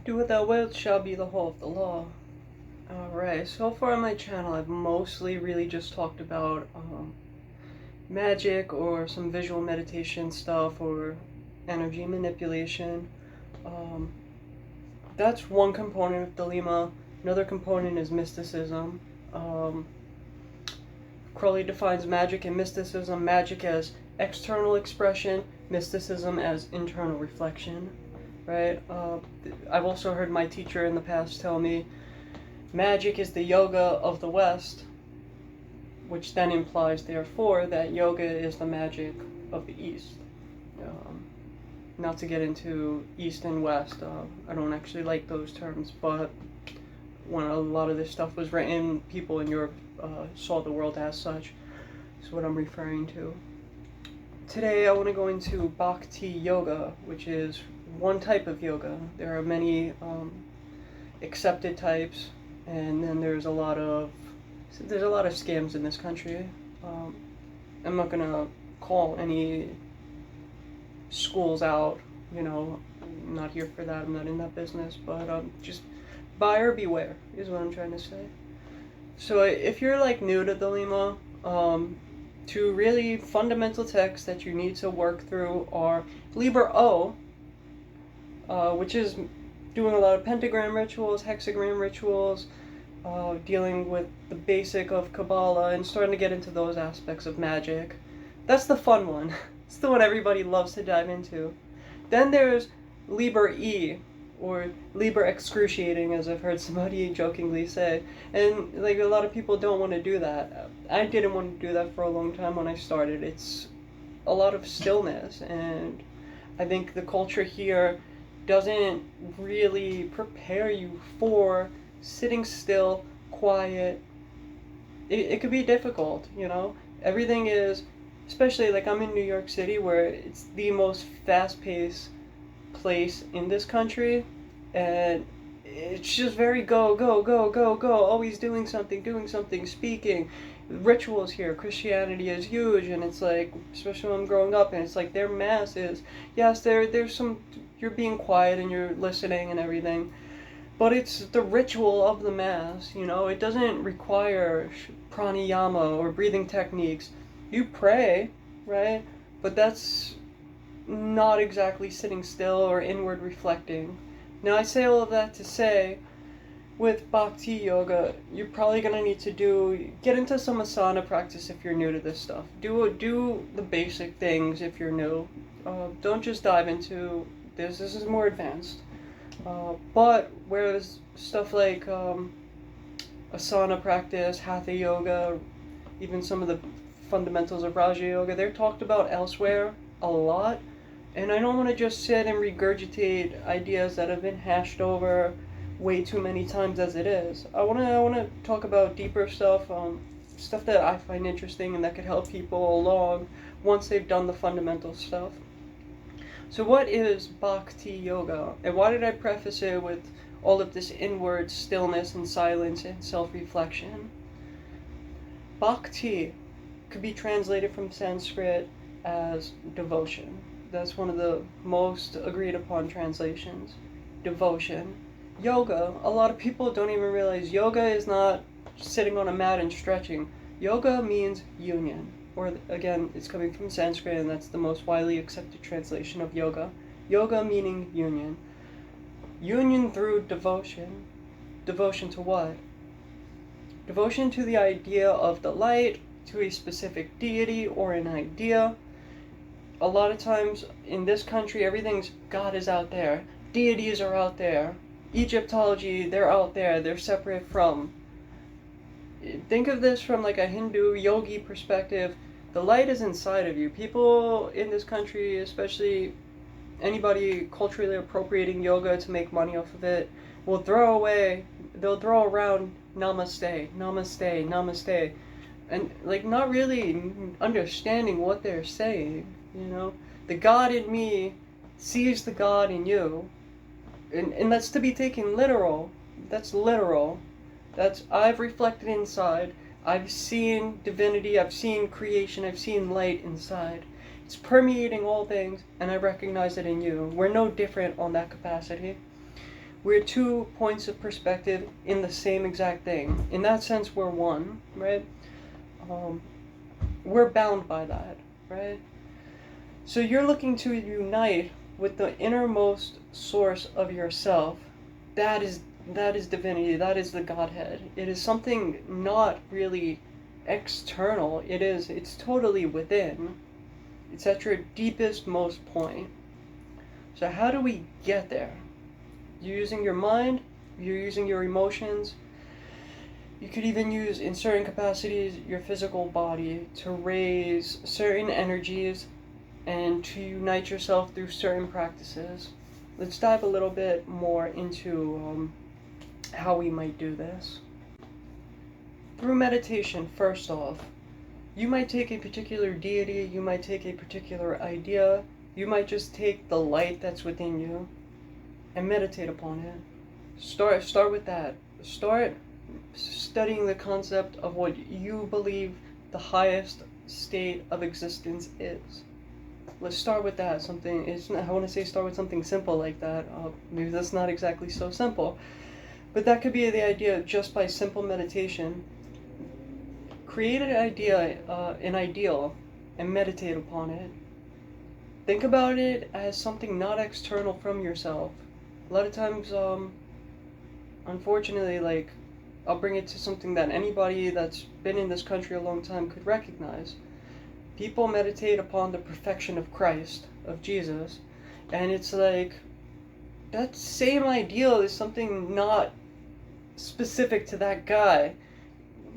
Do what thou wilt shall be the whole of the law. Alright, so far on my channel I've mostly really just talked about magic or some visual meditation stuff or energy manipulation. That's one component of Thelema. Another component is mysticism. Crowley defines magic and mysticism, magic as external expression, mysticism as internal reflection, right? I've also heard my teacher in the past tell me magic is the yoga of the West, which then implies, therefore, that yoga is the magic of the East. Not to get into East and West, I don't actually like those terms, but when a lot of this stuff was written, people in Europe saw the world as such. Is what I'm referring to. Today I want to go into Bhakti Yoga, which is one type of yoga. There are many accepted types, and then there's a lot of scams in this country. I'm not gonna call any schools out, you know, I'm not here for that, I'm not in that business, but just buyer beware is what I'm trying to say. So if you're like new to Thelema, two really fundamental texts that you need to work through are Liber O, which is doing a lot of pentagram rituals, hexagram rituals, dealing with the basic of Kabbalah and starting to get into those aspects of magic. That's the fun one. It's the one everybody loves to dive into. Then there's Liber E, or Liber Excruciating, as I've heard somebody jokingly say. And like a lot of people don't want to do that. I didn't want to do that for a long time when I started. It's a lot of stillness, and I think the culture here doesn't really prepare you for sitting still, quiet. It could be difficult, you know? Everything is, especially like I'm in New York City, where it's the most fast-paced place in this country, and it's just very go, go, go, go, go, always doing something, speaking. Rituals here, Christianity is huge, and it's like, especially when I'm growing up, and it's like their mass is, yes, there's some, you're being quiet and you're listening and everything, but it's the ritual of the mass, you know? It doesn't require pranayama or breathing techniques. You pray, right? But that's not exactly sitting still or inward reflecting. Now I say all of that to say, with Bhakti Yoga, you're probably going to need to get into some asana practice if you're new to this stuff. Do the basic things if you're new. Don't just dive into this. This is more advanced. But whereas stuff like asana practice, hatha yoga, even some of the fundamentals of Raja Yoga, they're talked about elsewhere a lot. And I don't want to just sit and regurgitate ideas that have been hashed over way too many times as it is. I want to talk about deeper stuff, stuff that I find interesting and that could help people along once they've done the fundamental stuff. So what is Bhakti Yoga? And why did I preface it with all of this inward stillness and silence and self-reflection? Bhakti could be translated from Sanskrit as devotion. That's one of the most agreed upon translations. Devotion. Yoga, a lot of people don't even realize yoga is not sitting on a mat and stretching. Yoga means union. Or again, it's coming from Sanskrit, and that's the most widely accepted translation of yoga. Yoga meaning union. Union through devotion. Devotion to what? Devotion to the idea of the light, to a specific deity or an idea. A lot of times in this country, everything's God is out there. Deities are out there. Egyptology, they're out there. They're separate from. Think of this from like a Hindu yogi perspective. The light is inside of you. People in this country, especially anybody culturally appropriating yoga to make money off of it, will throw around namaste, namaste, namaste, and like not really understanding what they're saying, you know? The God in me sees the God in you, and that's to be taken literal. That's literal. That's, I've reflected inside, I've seen divinity, I've seen creation, I've seen light inside. It's permeating all things, and I recognize it in you. We're no different on that capacity. We're two points of perspective in the same exact thing. In that sense, we're one, right? We're bound by that, right? So you're looking to unite with the innermost source of yourself. That is divinity. That is the Godhead. It is something not really external. It's totally within. It's at your deepest, most point. So how do we get there? You're using your mind, you're using your emotions. You could even use, in certain capacities, your physical body to raise certain energies and to unite yourself through certain practices. Let's dive a little bit more into how we might do this. Through meditation, first off, you might take a particular deity, you might take a particular idea, you might just take the light that's within you and meditate upon it. Start with that. Start studying the concept of what you believe the highest state of existence is. Let's start with that. I want to say start with something simple like that. Maybe that's not exactly so simple. But that could be the idea just by simple meditation. Create an ideal, and meditate upon it. Think about it as something not external from yourself. A lot of times, unfortunately, I'll bring it to something that anybody that's been in this country a long time could recognize. People meditate upon the perfection of Christ, of Jesus, and it's like, that same ideal is something not specific to that guy,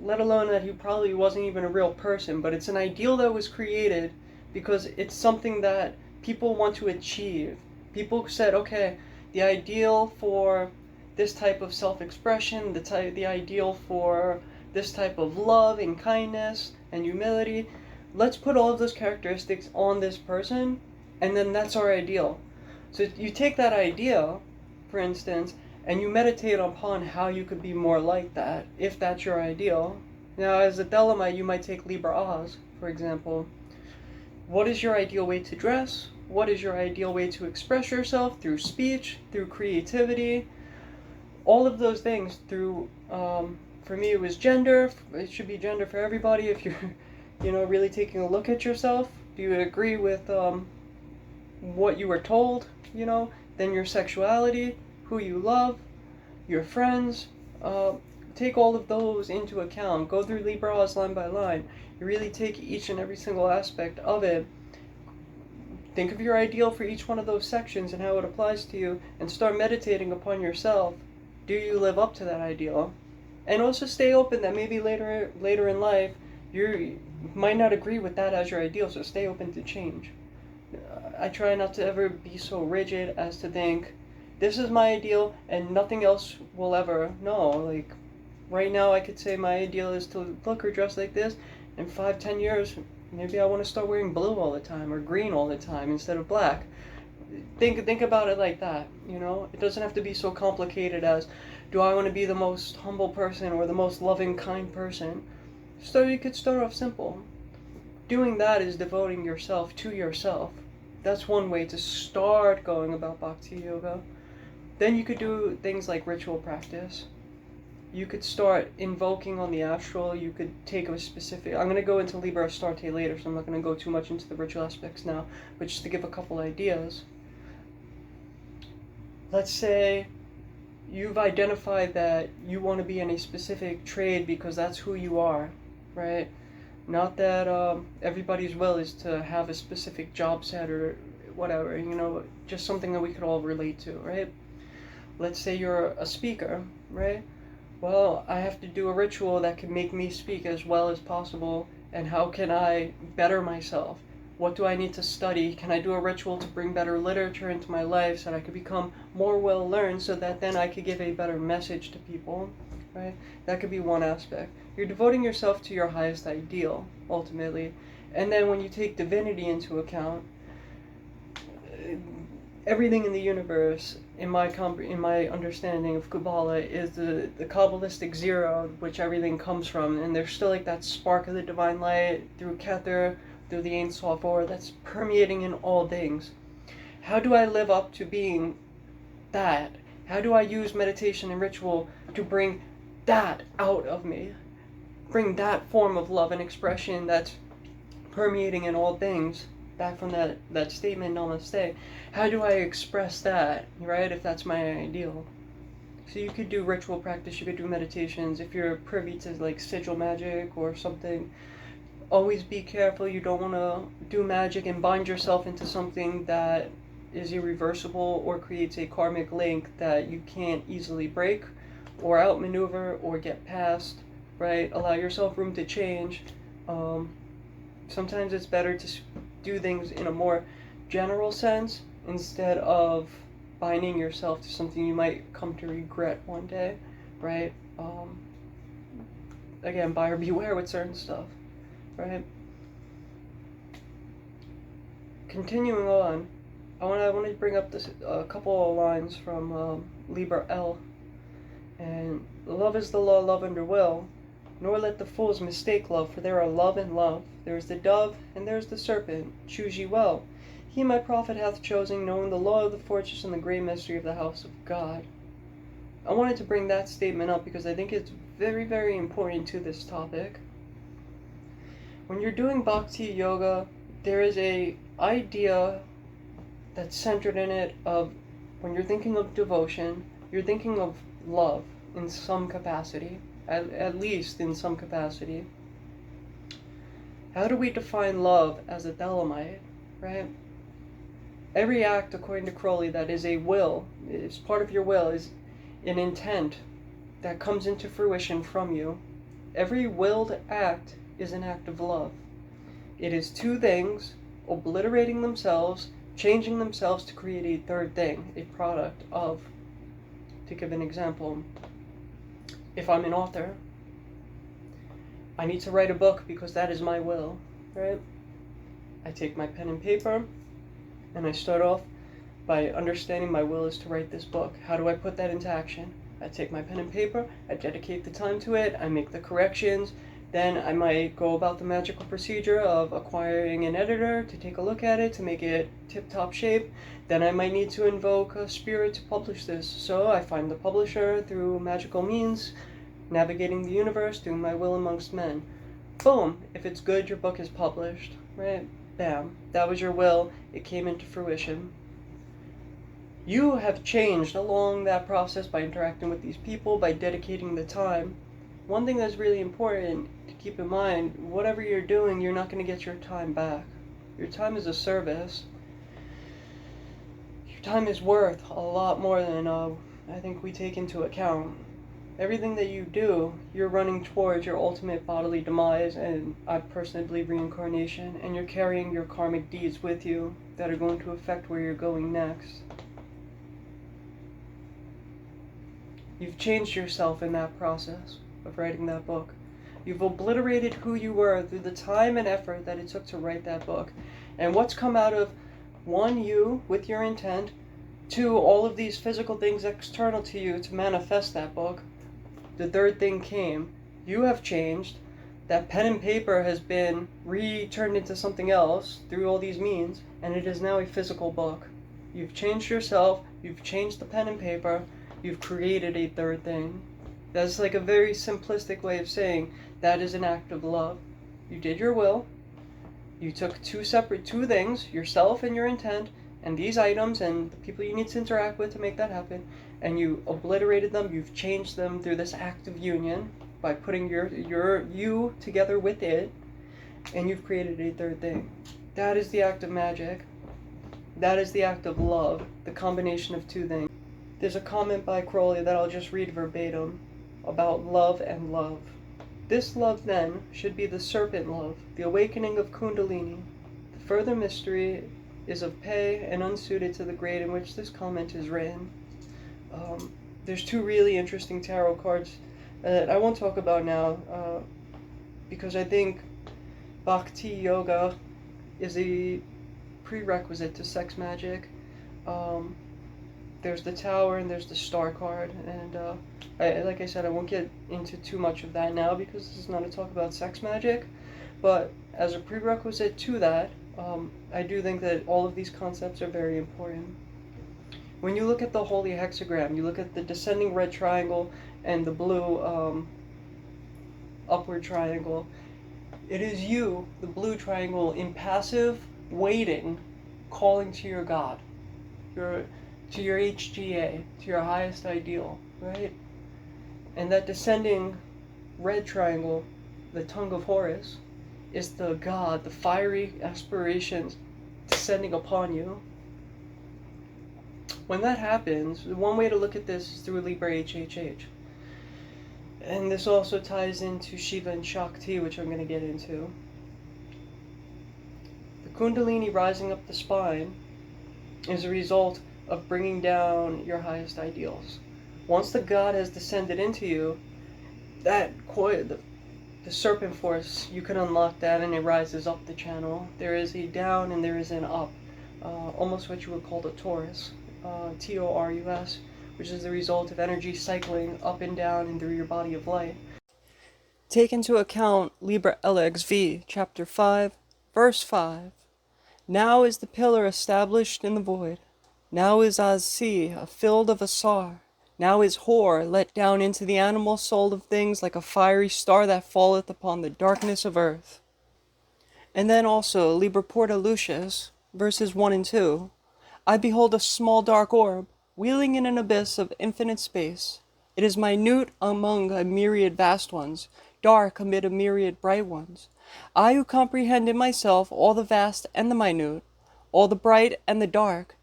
let alone that he probably wasn't even a real person, but it's an ideal that was created because it's something that people want to achieve. People said, okay, the ideal for this type of self-expression, the ideal for this type of love and kindness and humility, let's put all of those characteristics on this person, and then that's our ideal. So you take that idea, for instance, and you meditate upon how you could be more like that, if that's your ideal. Now, as a Thelemic, you might take Liber Astarte, for example. What is your ideal way to dress? What is your ideal way to express yourself through speech, through creativity? All of those things through, for me it was gender. It should be gender for everybody. If you're, really taking a look at yourself, do you agree with what you were told, then your sexuality, who you love, your friends, take all of those into account. Go through Liber Astarte line by line. You really take each and every single aspect of it. Think of your ideal for each one of those sections and how it applies to you, and start meditating upon yourself. Do you live up to that ideal? And also stay open that maybe later in life you might not agree with that as your ideal, so stay open to change. I try not to ever be so rigid as to think, this is my ideal and nothing else will ever. No, right now I could say my ideal is to look or dress like this. In 5-10 years, maybe I want to start wearing blue all the time or green all the time instead of black. Think about it like that, It doesn't have to be so complicated as, do I want to be the most humble person or the most loving, kind person? So you could start off simple. Doing that is devoting yourself to yourself. That's one way to start going about Bhakti Yoga. Then you could do things like ritual practice. You could start invoking on the astral. You could take a specific... I'm going to go into Liber Astarte later, so I'm not going to go too much into the ritual aspects now, but just to give a couple ideas. Let's say you've identified that you want to be in a specific trade because that's who you are, right? Not that everybody's will is to have a specific job set or whatever, just something that we could all relate to, right? Let's say you're a speaker, right? Well, I have to do a ritual that can make me speak as well as possible, and how can I better myself? What do I need to study? Can I do a ritual to bring better literature into my life so that I could become more well-learned, so that then I could give a better message to people, right? That could be one aspect. You're devoting yourself to your highest ideal, ultimately. And then when you take divinity into account, everything in the universe, in my understanding of Kabbalah, is the Kabbalistic zero, which everything comes from. And there's still that spark of the divine light through Kether, through the Ein Sof Or, that's permeating in all things. How do I live up to being that How do I use meditation and ritual to bring that out of me? Bring that form of love and expression that's permeating in all things. Back from that statement, namaste. How do I express that, right? If that's my ideal. So you could do ritual practice, you could do meditations. If you're privy to like sigil magic or something, always be careful. You don't want to do magic and bind yourself into something that is irreversible or creates a karmic link that you can't easily break or outmaneuver or get past, right? Allow yourself room to change. Sometimes it's better to do things in a more general sense instead of binding yourself to something you might come to regret one day, right? Again, buyer beware with certain stuff, right? Continuing on, I want to bring up this a couple of lines from Liber L. And love is the law, love under will. Nor let the fools mistake love, for there are love and love. There is the dove, and there is the serpent. Choose ye well. He my prophet hath chosen, knowing the law of the fortress and the great mystery of the house of God. I wanted to bring that statement up because I think it's very, very important to this topic. When you're doing Bhakti Yoga, there is a idea that's centered in it of when you're thinking of devotion, you're thinking of love in some capacity. At least in some capacity. How do we define love as a Thelemite, right? Every act, according to Crowley, that is a will, is part of your will, is an intent that comes into fruition from you. Every willed act is an act of love. It is two things obliterating themselves, changing themselves to create a third thing, a product of. To give an example, if I'm an author, I need to write a book because that is my will, right? I take my pen and paper, and I start off by understanding my will is to write this book. How do I put that into action? I take my pen and paper, I dedicate the time to it, I make the corrections, then I might go about the magical procedure of acquiring an editor to take a look at it, to make it tip-top shape. Then I might need to invoke a spirit to publish this. So I find the publisher through magical means, navigating the universe, doing my will amongst men. Boom! If it's good, your book is published, right? Bam. That was your will. It came into fruition. You have changed along that process by interacting with these people, by dedicating the time. One thing that's really important to keep in mind, whatever you're doing, you're not going to get your time back. Your time is a service. Your time is worth a lot more than I think we take into account. Everything that you do, you're running towards your ultimate bodily demise, and I personally believe reincarnation, and you're carrying your karmic deeds with you that are going to affect where you're going next. You've changed yourself in that process of writing that book. You've obliterated who you were through the time and effort that it took to write that book. And what's come out of, one, you with your intent, two, all of these physical things external to you to manifest that book. The third thing came. You have changed. That pen and paper has been returned into something else through all these means, and it is now a physical book. You've changed yourself, you've changed the pen and paper, you've created a third thing. That's like a very simplistic way of saying that is an act of love. You did your will, you took two things, yourself and your intent, and these items and the people you need to interact with to make that happen, and you obliterated them, you've changed them through this act of union by putting your you together with it, and you've created a third thing. That is the act of magic. That is the act of love, the combination of two things. There's a comment by Crowley that I'll just read verbatim about love and love. This love, then, should be the serpent love, the awakening of Kundalini. The further mystery is of pay and unsuited to the grade in which this comment is written. There's two really interesting tarot cards that I won't talk about now because I think Bhakti Yoga is a prerequisite to sex magic. There's the Tower and there's the Star card, and like I said, I won't get into too much of that now because this is not a talk about sex magic, but as a prerequisite to that, I do think that all of these concepts are very important. When you look at the holy hexagram, you look at the descending red triangle and the blue upward triangle. It is you, the blue triangle, impassive, waiting, calling to your God, to your HGA, to your highest ideal, right? And that descending red triangle, the tongue of Horus, is the God, the fiery aspirations descending upon you. When that happens, one way to look at this is through Liber HHH. And this also ties into Shiva and Shakti, which I'm going to get into. The Kundalini rising up the spine is a result of bringing down your highest ideals. Once the God has descended into you, that the serpent force, you can unlock that and it rises up the channel. There is a down and there is an up, almost what you would call the Taurus, Taurus, which is the result of energy cycling up and down and through your body of light. Take into account Liber LXV, chapter 5, verse 5. Now is the pillar established in the void. Now is sea a field of Asar. Now is Hor let down into the animal soul of things like a fiery star that falleth upon the darkness of earth. And then also Liber Porta Lucis, verses 1 and 2. I behold a small dark orb, wheeling in an abyss of infinite space. It is minute among a myriad vast ones, dark amid a myriad bright ones. I who comprehend in myself all the vast and the minute, all the bright and the dark,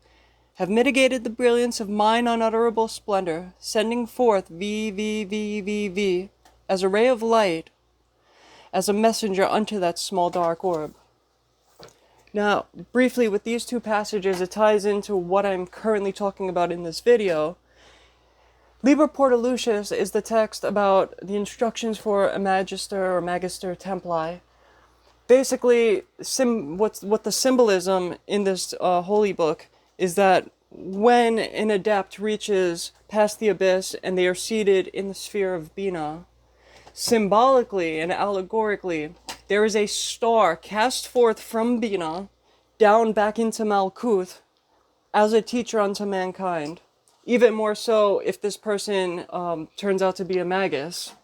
have mitigated the brilliance of mine unutterable splendor, sending forth V as a ray of light, as a messenger unto that small dark orb. Now, briefly, with these two passages, it ties into what I'm currently talking about in this video. Liber Porta Lucis is the text about the instructions for a Magister or Magister Templi. Basically, what the symbolism in this holy book is that when an adept reaches past the abyss and they are seated in the sphere of Bina, symbolically and allegorically, there is a star cast forth from Bina down back into Malkuth as a teacher unto mankind. Even more so if this person turns out to be a magus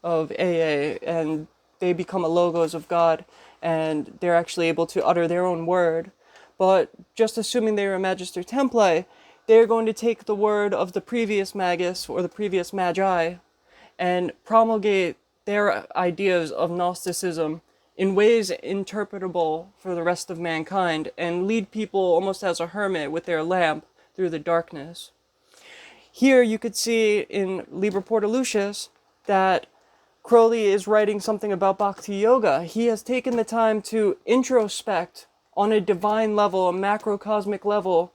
of AA and they become a logos of God and they're actually able to utter their own word. But just assuming they're a Magister Templi, they're going to take the word of the previous magus or the previous magi and promulgate their ideas of Gnosticism in ways interpretable for the rest of mankind and lead people almost as a hermit with their lamp through the darkness. Here you could see in Liber Porta Lucis that Crowley is writing something about Bhakti Yoga. He has taken the time to introspect on a divine level, a macrocosmic level.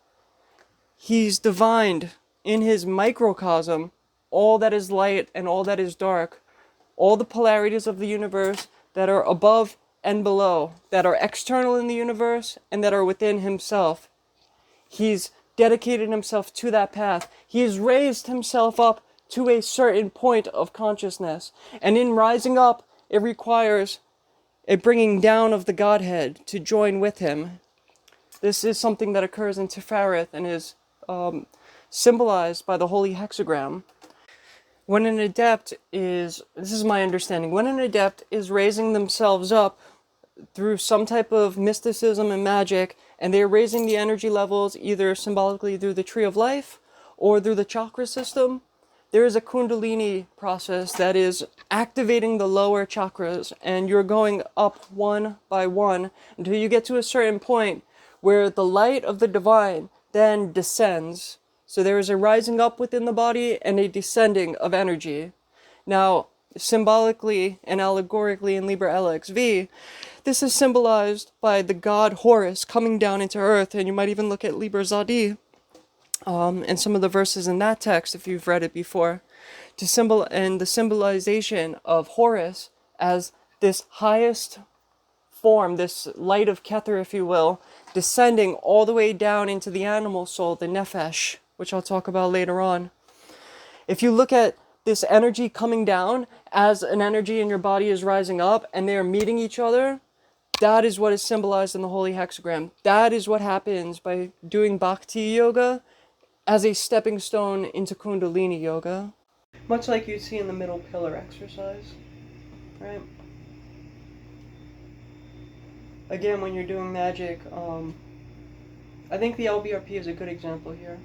He's divined in his microcosm all that is light and all that is dark, all the polarities of the universe that are above and below, that are external in the universe and that are within himself. He's dedicated himself to that path. He's raised himself up to a certain point of consciousness. And in rising up, it requires a bringing down of the Godhead to join with him. This is something that occurs in Tifereth and is symbolized by the holy hexagram. When an adept is, this is my understanding, when an adept is raising themselves up through some type of mysticism and magic, and they're raising the energy levels either symbolically through the tree of life or through the chakra system, there is a Kundalini process that is activating the lower chakras, and you're going up one by one until you get to a certain point where the light of the divine then descends. So there is a rising up within the body and a descending of energy. Now, symbolically and allegorically in Liber LXV, this is symbolized by the god Horus coming down into earth, and you might even look at Liber Zadi and some of the verses in that text if you've read it before, and the symbolization of Horus as this highest form, this light of Kether, if you will, descending all the way down into the animal soul, the Nefesh, which I'll talk about later on. If you look at this energy coming down as an energy in your body is rising up and they're meeting each other, that is what is symbolized in the holy hexagram. That is what happens by doing Bhakti Yoga as a stepping stone into Kundalini Yoga, much like you see in the middle pillar exercise, right? Again, when you're doing magic, I think the LBRP is a good example here.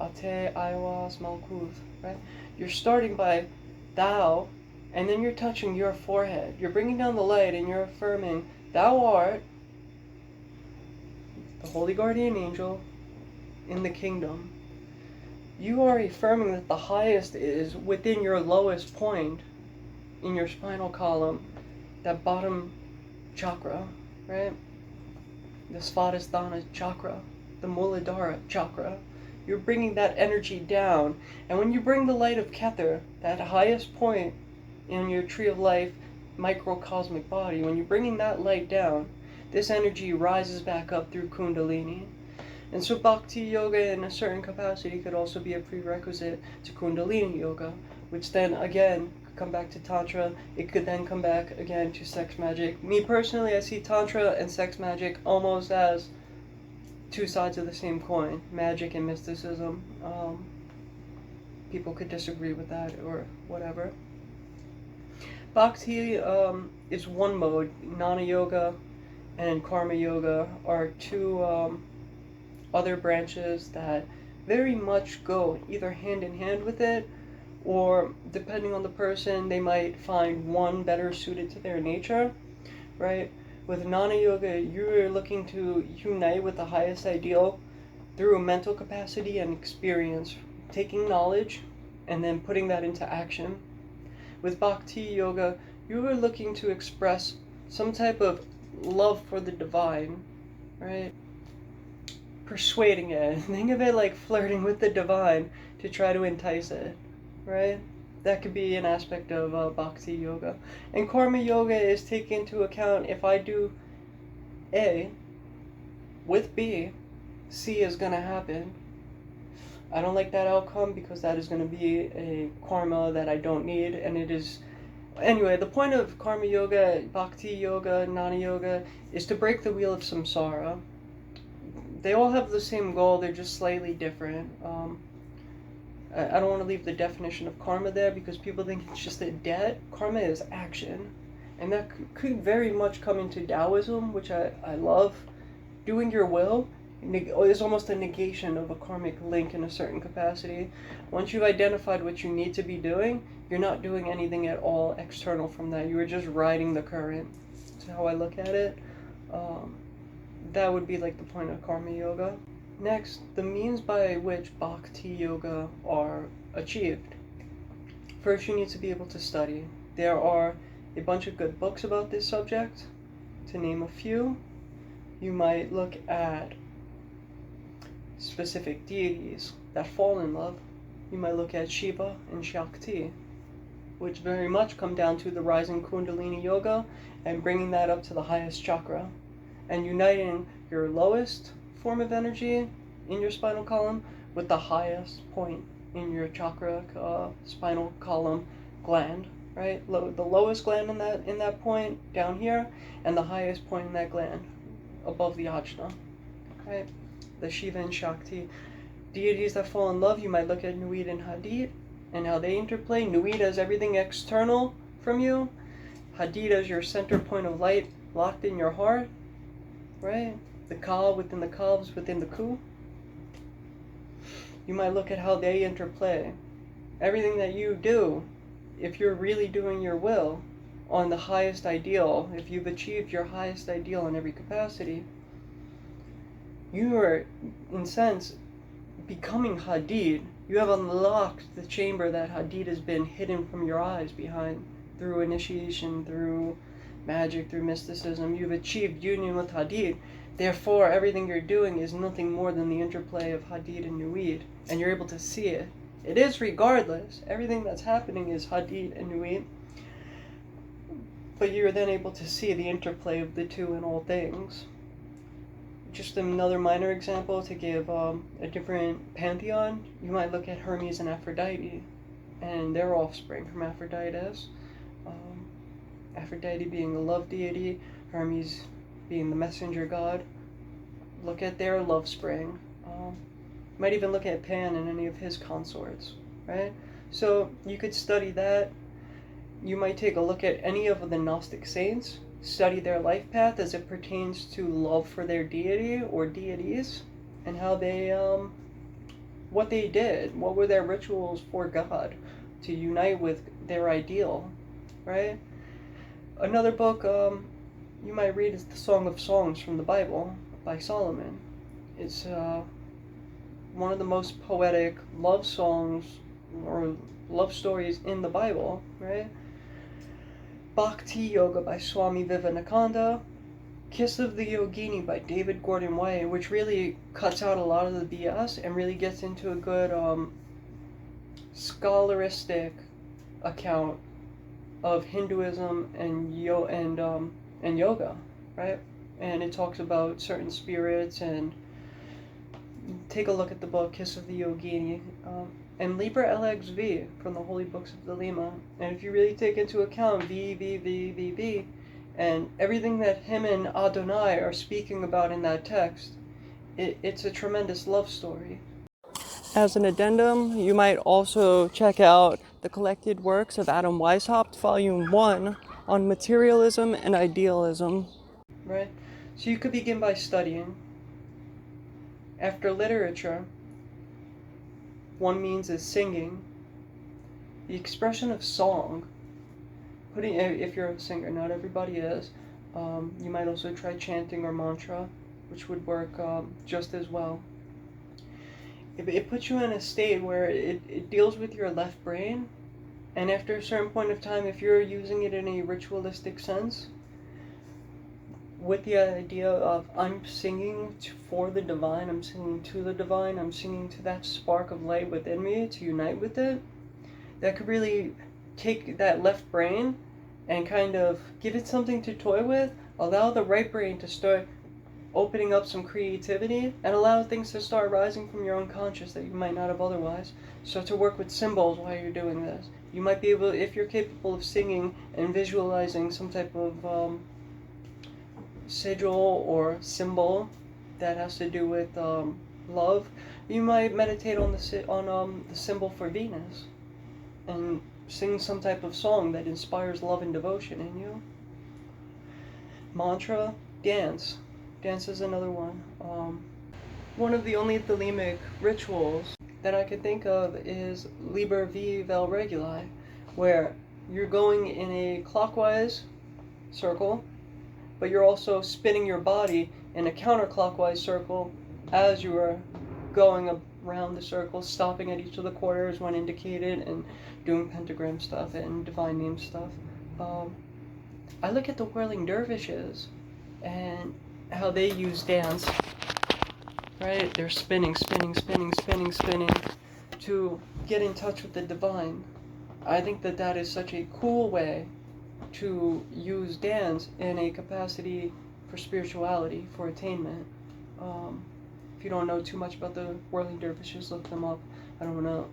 Ate, Aiwas, Malkuth, right? You're starting by thou, and then you're touching your forehead. You're bringing down the light and you're affirming, thou art the holy guardian angel in the kingdom. You are affirming that the highest is within your lowest point in your spinal column, that bottom chakra, right? The Svadhisthana chakra, the Muladhara chakra. You're bringing that energy down. And when you bring the light of Kether, that highest point in your tree of life microcosmic body, when you're bringing that light down, this energy rises back up through Kundalini. And so Bhakti Yoga in a certain capacity could also be a prerequisite to Kundalini Yoga, which then again could come back to Tantra. It could then come back again to sex magic. Me personally, I see Tantra and sex magic almost as two sides of the same coin, magic and mysticism. People could disagree with that or whatever. Bhakti is one mode. Jnana Yoga and Karma Yoga are two other branches that very much go either hand in hand with it, or depending on the person, they might find one better suited to their nature, right? With Jnana Yoga, you're looking to unite with the highest ideal through a mental capacity and experience, taking knowledge and then putting that into action. With Bhakti Yoga, you are looking to express some type of love for the divine, right? Persuading it. Think of it like flirting with the divine to try to entice it, right? That could be an aspect of Bhakti Yoga. And Karma Yoga is taking into account, if I do A with B, C is going to happen. I don't like that outcome because that is going to be a karma that I don't need, and it is... Anyway, the point of Karma Yoga, Bhakti Yoga, Jnana Yoga is to break the wheel of samsara. They all have the same goal, they're just slightly different. I don't want to leave the definition of karma there because people think it's just a debt. Karma is action. And that could very much come into Taoism, which I love. Doing your will is almost a negation of a karmic link in a certain capacity. Once you've identified what you need to be doing, you're not doing anything at all external from that. You are just riding the current. That's how I look at it. That would be like the point of Karma Yoga. Next, the means by which Bhakti Yoga are achieved. First, you need to be able to study. There are a bunch of good books about this subject. To name a few, you might look at specific deities that fall in love. You might look at Shiva and Shakti, which very much come down to the rising Kundalini Yoga and bringing that up to the highest chakra, and uniting your lowest form of energy in your spinal column with the highest point in your chakra spinal column gland, right? The lowest gland in that point down here, and the highest point in that gland above the ajna, right? The Shiva and Shakti. Deities that fall in love, you might look at Nuit and Hadid and how they interplay. Nuit as everything external from you. Hadid as your center point of light locked in your heart, right? The Ka within the Kavs within the Ku. You might look at how they interplay. Everything that you do, if you're really doing your will on the highest ideal, if you've achieved your highest ideal in every capacity, you are, in a sense, becoming Hadid. You have unlocked the chamber that Hadid has been hidden from your eyes behind through initiation, through magic, through mysticism. You've achieved union with Hadid. Therefore, everything you're doing is nothing more than the interplay of Hadid and Nuit, and you're able to see it. It is regardless. Everything that's happening is Hadid and Nuit, but you're then able to see the interplay of the two in all things. Just another minor example to give a different pantheon, you might look at Hermes and Aphrodite and their offspring, Hermaphroditus. Aphrodite being the love deity, Hermes being the messenger god. Look at their love spring. might even look at Pan and any of his consorts, right? So you could study that. You might take a look at any of the Gnostic saints, study their life path as it pertains to love for their deity or deities, and how they, what they did, what were their rituals for God to unite with their ideal, right? Another book you might read is the Song of Songs from the Bible by Solomon. It's one of the most poetic love songs or love stories in the Bible, right? Bhakti Yoga by Swami Vivekananda, Kiss of the Yogini by David Gordon White, which really cuts out a lot of the BS and really gets into a good scholaristic account of Hinduism and yoga, right? And it talks about certain spirits, and take a look at the book Kiss of the Yogini. And Liber LXV from the Holy Books of Thelema. And if you really take into account V, and everything that him and Adonai are speaking about in that text, it's a tremendous love story. As an addendum, you might also check out the collected works of Adam Weishaupt, Volume 1, on materialism and idealism. Right? So you could begin by studying. After literature, one means is singing. The expression of song, if you're a singer, not everybody is, you might also try chanting or mantra, which would work just as well. It puts you in a state where it deals with your left brain, and after a certain point of time, if you're using it in a ritualistic sense, with the idea of I'm singing for the divine, I'm singing to the divine, I'm singing to that spark of light within me to unite with it, that could really take that left brain and kind of give it something to toy with, allow the right brain to start opening up some creativity, and allow things to start rising from your unconscious that you might not have otherwise. So to work with symbols while you're doing this. You might be able, if you're capable of singing and visualizing some type of sigil or symbol that has to do with love, you might meditate on the symbol for Venus and sing some type of song that inspires love and devotion in you. Mantra, dance. Dance is another one. One of the only Thelemic rituals that I could think of is Liber Vel Reguli, where you're going in a clockwise circle, but you're also spinning your body in a counterclockwise circle as you are going around the circle, stopping at each of the quarters when indicated, and doing pentagram stuff and divine name stuff. I look at the whirling dervishes and how they use dance, right? They're spinning to get in touch with the divine. I think that is such a cool way to use dance in a capacity for spirituality, for attainment. If you don't know too much about the whirling dervishes, look them up. I don't want to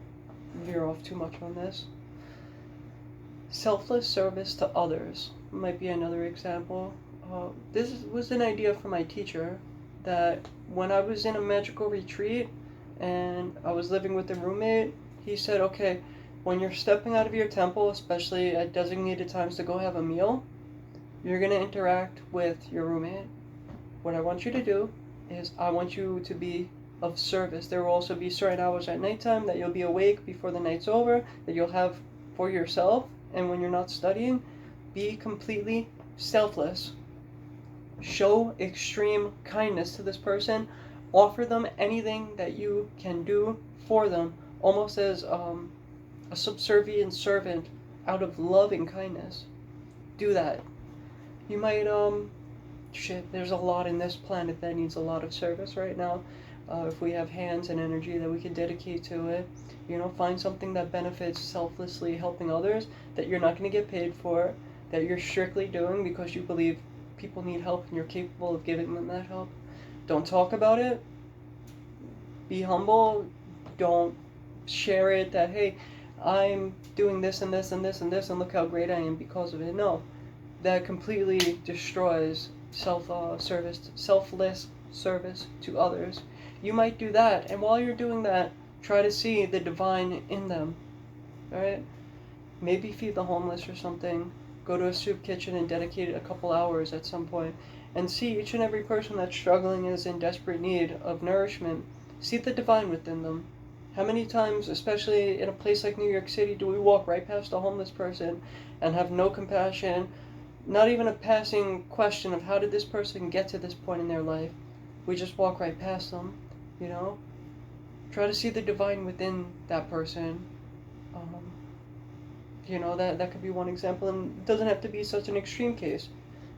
veer off too much on this. Selfless service to others might be another example. This was an idea from my teacher, that when I was in a magical retreat and I was living with a roommate, he said, okay, when you're stepping out of your temple, especially at designated times to go have a meal, you're going to interact with your roommate. What I want you to do is I want you to be of service. There will also be certain hours at nighttime that you'll be awake before the night's over, that you'll have for yourself, and when you're not studying, be completely selfless. Show extreme kindness to this person. Offer them anything that you can do for them, almost as a subservient servant out of loving kindness. Do that. You might, there's a lot in this planet that needs a lot of service right now. If we have hands and energy that we can dedicate to it, find something that benefits selflessly helping others, that you're not going to get paid for, that you're strictly doing because you believe people need help and you're capable of giving them that help. Don't talk about it. Be humble. Don't share it that, hey, I'm doing this and this and this and this and look how great I am because of it. No, that completely destroys selfless service to others. You might do that, and while you're doing that, try to see the divine in them, alright? Maybe feed the homeless or something. Go to a soup kitchen and dedicate a couple hours at some point, and see each and every person that's struggling and is in desperate need of nourishment. See the divine within them. How many times, especially in a place like New York City, do we walk right past a homeless person and have no compassion, not even a passing question of how did this person get to this point in their life? We just walk right past them, you know? Try to see the divine within that person. You know, that could be one example, and it doesn't have to be such an extreme case.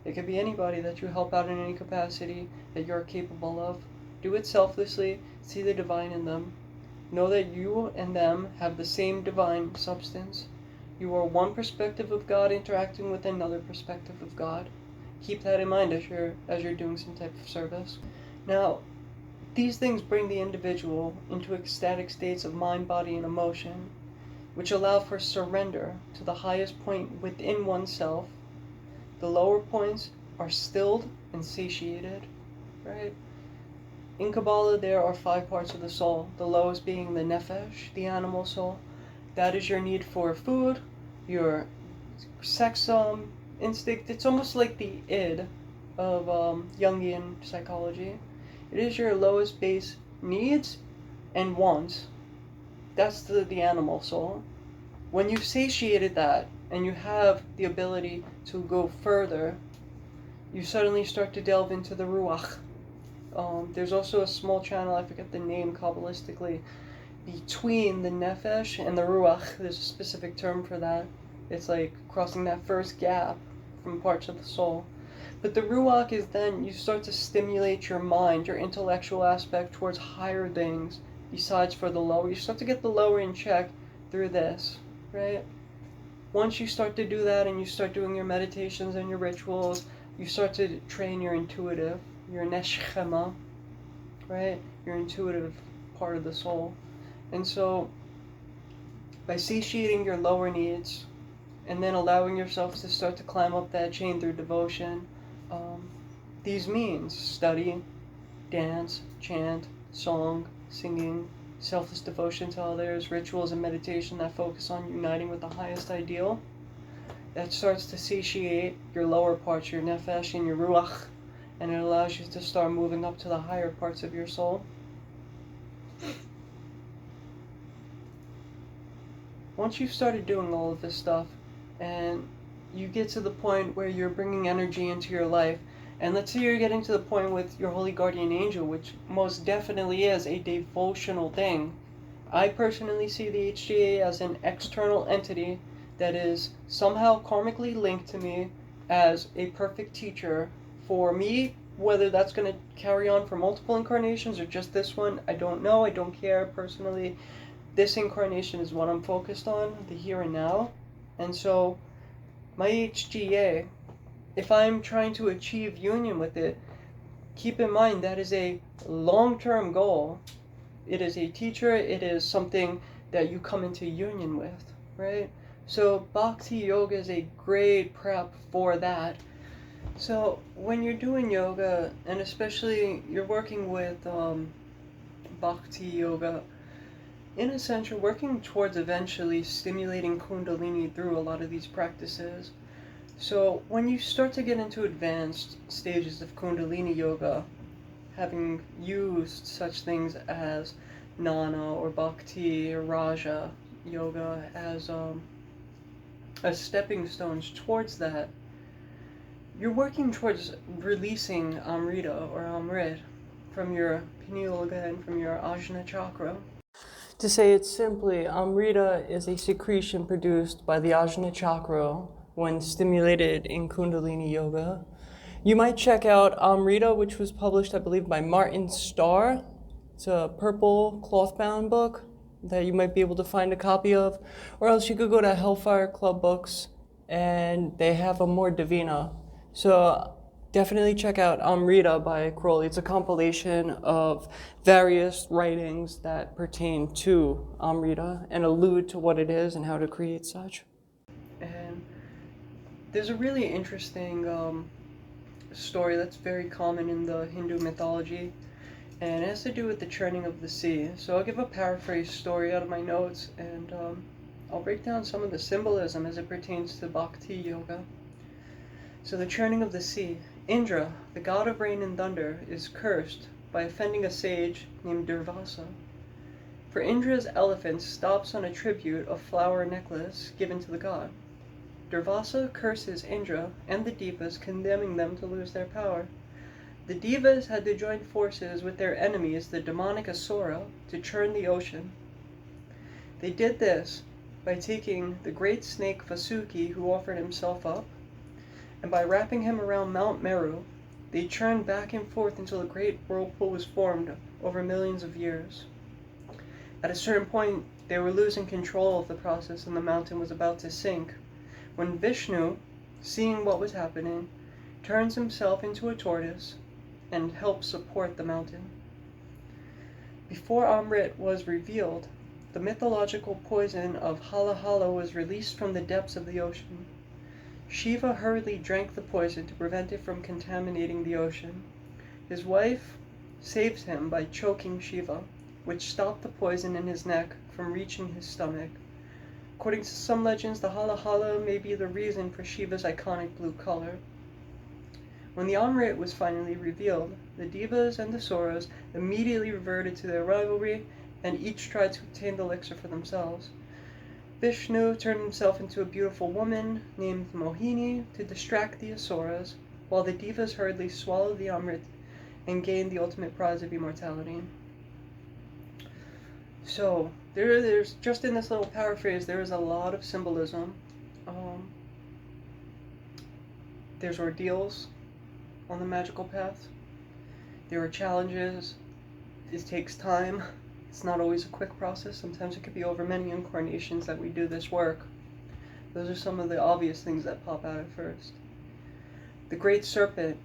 It could be anybody that you help out in any capacity that you're capable of. Do it selflessly, see the divine in them. Know that you and them have the same divine substance. You are one perspective of God interacting with another perspective of God. Keep that in mind as you're doing some type of service. Now, these things bring the individual into ecstatic states of mind, body, and emotion, which allow for surrender to the highest point within oneself. The lower points are stilled and satiated, right? In Kabbalah, there are 5 parts of the soul, the lowest being the nefesh, the animal soul. That is your need for food, your sex instinct. It's almost like the id of Jungian psychology. It is your lowest base needs and wants. That's the animal soul. When you've satiated that and you have the ability to go further, you suddenly start to delve into the ruach. There's also a small channel, I forget the name kabbalistically, between the nefesh and the ruach. There's a specific term for that. It's like crossing that first gap from parts of the soul. But the ruach is then you start to stimulate your mind, your intellectual aspect towards higher things besides for the lower. You start to get the lower in check through this, right? Once you start to do that and you start doing your meditations and your rituals, you start to train your intuitive, your neshchema, right? Your intuitive part of the soul. And so, by satiating your lower needs, and then allowing yourself to start to climb up that chain through devotion, these means study, dance, chant, song, singing, selfless devotion to others, rituals and meditation that focus on uniting with the highest ideal, that starts to satiate your lower parts, your nefesh and your ruach, and it allows you to start moving up to the higher parts of your soul. Once you've started doing all of this stuff, and you get to the point where you're bringing energy into your life, and let's say you're getting to the point with your holy guardian angel, which most definitely is a devotional thing. I personally see the HGA as an external entity that is somehow karmically linked to me as a perfect teacher for me. Whether that's going to carry on for multiple incarnations or just this one, I don't know. I don't care personally. This incarnation is what I'm focused on, the here and now. And so my HGA, if I'm trying to achieve union with it, keep in mind that is a long-term goal. It is a teacher, it is something that you come into union with, right? So Bhakti Yoga is a great prep for that. So when you're doing yoga, and especially you're working with Bhakti Yoga, in a sense, you're working towards eventually stimulating Kundalini through a lot of these practices. So when you start to get into advanced stages of Kundalini Yoga, having used such things as Jnana or Bhakti or Raja Yoga as stepping stones towards that, you're working towards releasing Amrita or Amrit from your pineal gland, from your Ajna chakra. To say it simply, Amrita is a secretion produced by the Ajna chakra when stimulated in Kundalini Yoga. You might check out Amrita, which was published, I believe, by Martin Starr. It's a purple cloth-bound book that you might be able to find a copy of. Or else you could go to Hellfire Club Books, and they have a more Divina. So definitely check out Amrita by Crowley. It's a compilation of various writings that pertain to Amrita and allude to what it is and how to create such. And there's a really interesting story that's very common in the Hindu mythology. and it has to do with the churning of the sea. So I'll give a paraphrase story out of my notes, and I'll break down some of the symbolism as it pertains to Bhakti Yoga. So the churning of the sea. Indra, the god of rain and thunder, is cursed by offending a sage named Durvasa. For Indra's elephant stops on a tribute of flower necklace given to the god. Durvasa curses Indra and the Devas, condemning them to lose their power. The Devas had to join forces with their enemies, the demonic Asura, to churn the ocean. They did this by taking the great snake Vasuki, who offered himself up, and by wrapping him around Mount Meru, they churned back and forth until a great whirlpool was formed over millions of years. At a certain point, they were losing control of the process and the mountain was about to sink, when Vishnu, seeing what was happening, turns himself into a tortoise and helps support the mountain. Before Amrit was revealed, the mythological poison of Hala Hala was released from the depths of the ocean. Shiva hurriedly drank the poison to prevent it from contaminating the ocean. His wife saves him by choking Shiva, which stopped the poison in his neck from reaching his stomach. According to some legends, the Hala Hala may be the reason for Shiva's iconic blue color. When the Amrit was finally revealed, the Devas and the Asuras immediately reverted to their rivalry, and each tried to obtain the elixir for themselves. Vishnu turned himself into a beautiful woman named Mohini to distract the Asuras, while the Devas hurriedly swallowed the Amrit and gained the ultimate prize of immortality. So, there's just in this little paraphrase, there is a lot of symbolism. There's ordeals on the magical path. There are challenges. It takes time. It's not always a quick process. Sometimes it could be over many incarnations that we do this work. Those are some of the obvious things that pop out at first. The great serpent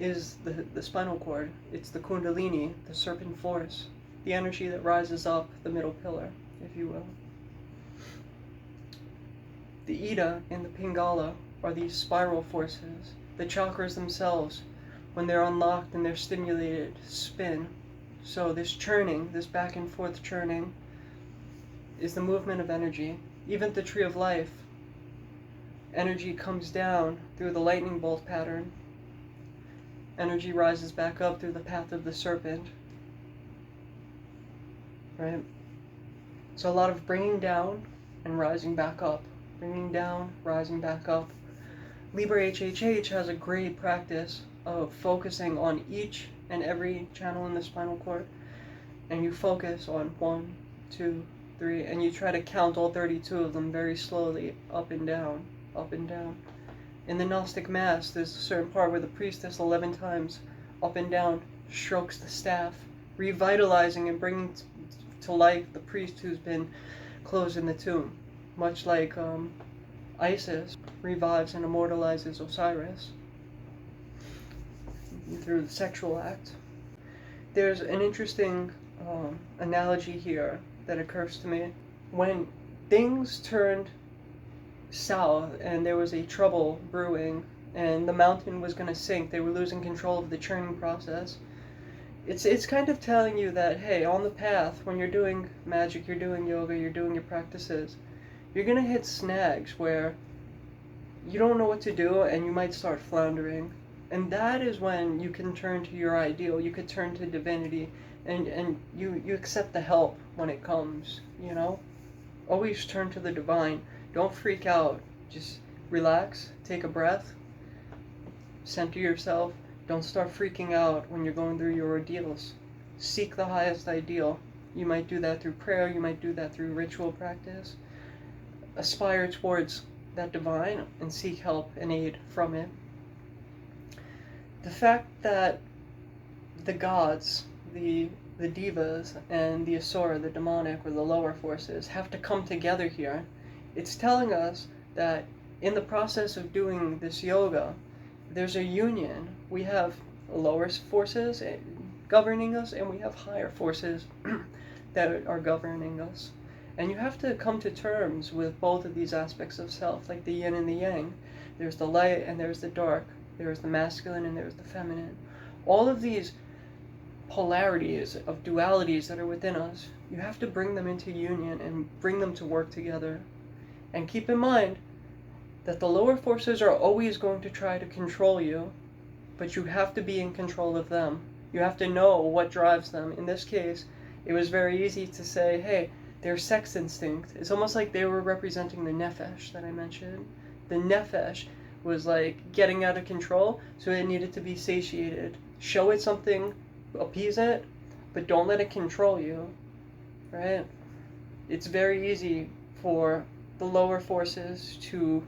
is the spinal cord. It's the kundalini, the serpent force, the energy that rises up the middle pillar, if you will. The Ida and the Pingala are these spiral forces. The chakras themselves, when they're unlocked and they're stimulated, spin. So this churning, this back and forth churning, is the movement of energy. Even the tree of life, energy comes down through the lightning bolt pattern. Energy rises back up through the path of the serpent. Right? So a lot of bringing down and rising back up. Bringing down, rising back up. Liber HHH has a great practice of focusing on each and every channel in the spinal cord, and you focus on 1, 2, 3, and you try to count all 32 of them very slowly, up and down, up and down. In the Gnostic Mass, there's a certain part where the priestess 11 times, up and down, strokes the staff, revitalizing and bringing to life the priest who's been closed in the tomb, much like Isis revives and immortalizes Osiris through the sexual act. There's an interesting analogy here that occurs to me. When things turned south and there was a trouble brewing and the mountain was going to sink, they were losing control of the churning process, it's kind of telling you that, hey, on the path, when you're doing magic, you're doing yoga, you're doing your practices, you're going to hit snags where you don't know what to do and you might start floundering. And that is when you can turn to your ideal. You could turn to divinity, and you accept the help when it comes, you know? Always turn to the divine. Don't freak out. Just relax, take a breath, center yourself. Don't start freaking out when you're going through your ordeals. Seek the highest ideal. You might do that through prayer, you might do that through ritual practice. Aspire towards that divine and seek help and aid from it. The fact that the gods, the devas, and the asura, the demonic or the lower forces, have to come together here, it's telling us that in the process of doing this yoga, there's a union. We have lower forces governing us, and we have higher forces that are governing us. And you have to come to terms with both of these aspects of self, like the yin and the yang. There's the light and there's the dark. There's the masculine and there's the feminine. All of these polarities, of dualities that are within us, you have to bring them into union and bring them to work together. And keep in mind that the lower forces are always going to try to control you, but you have to be in control of them. You have to know what drives them. In this case, it was very easy to say, hey, their sex instinct. It's almost like they were representing the nefesh that I mentioned. The nefesh was like getting out of control, so it needed to be satiated. Show it something, appease it, but don't let it control you, right? It's very easy for the lower forces to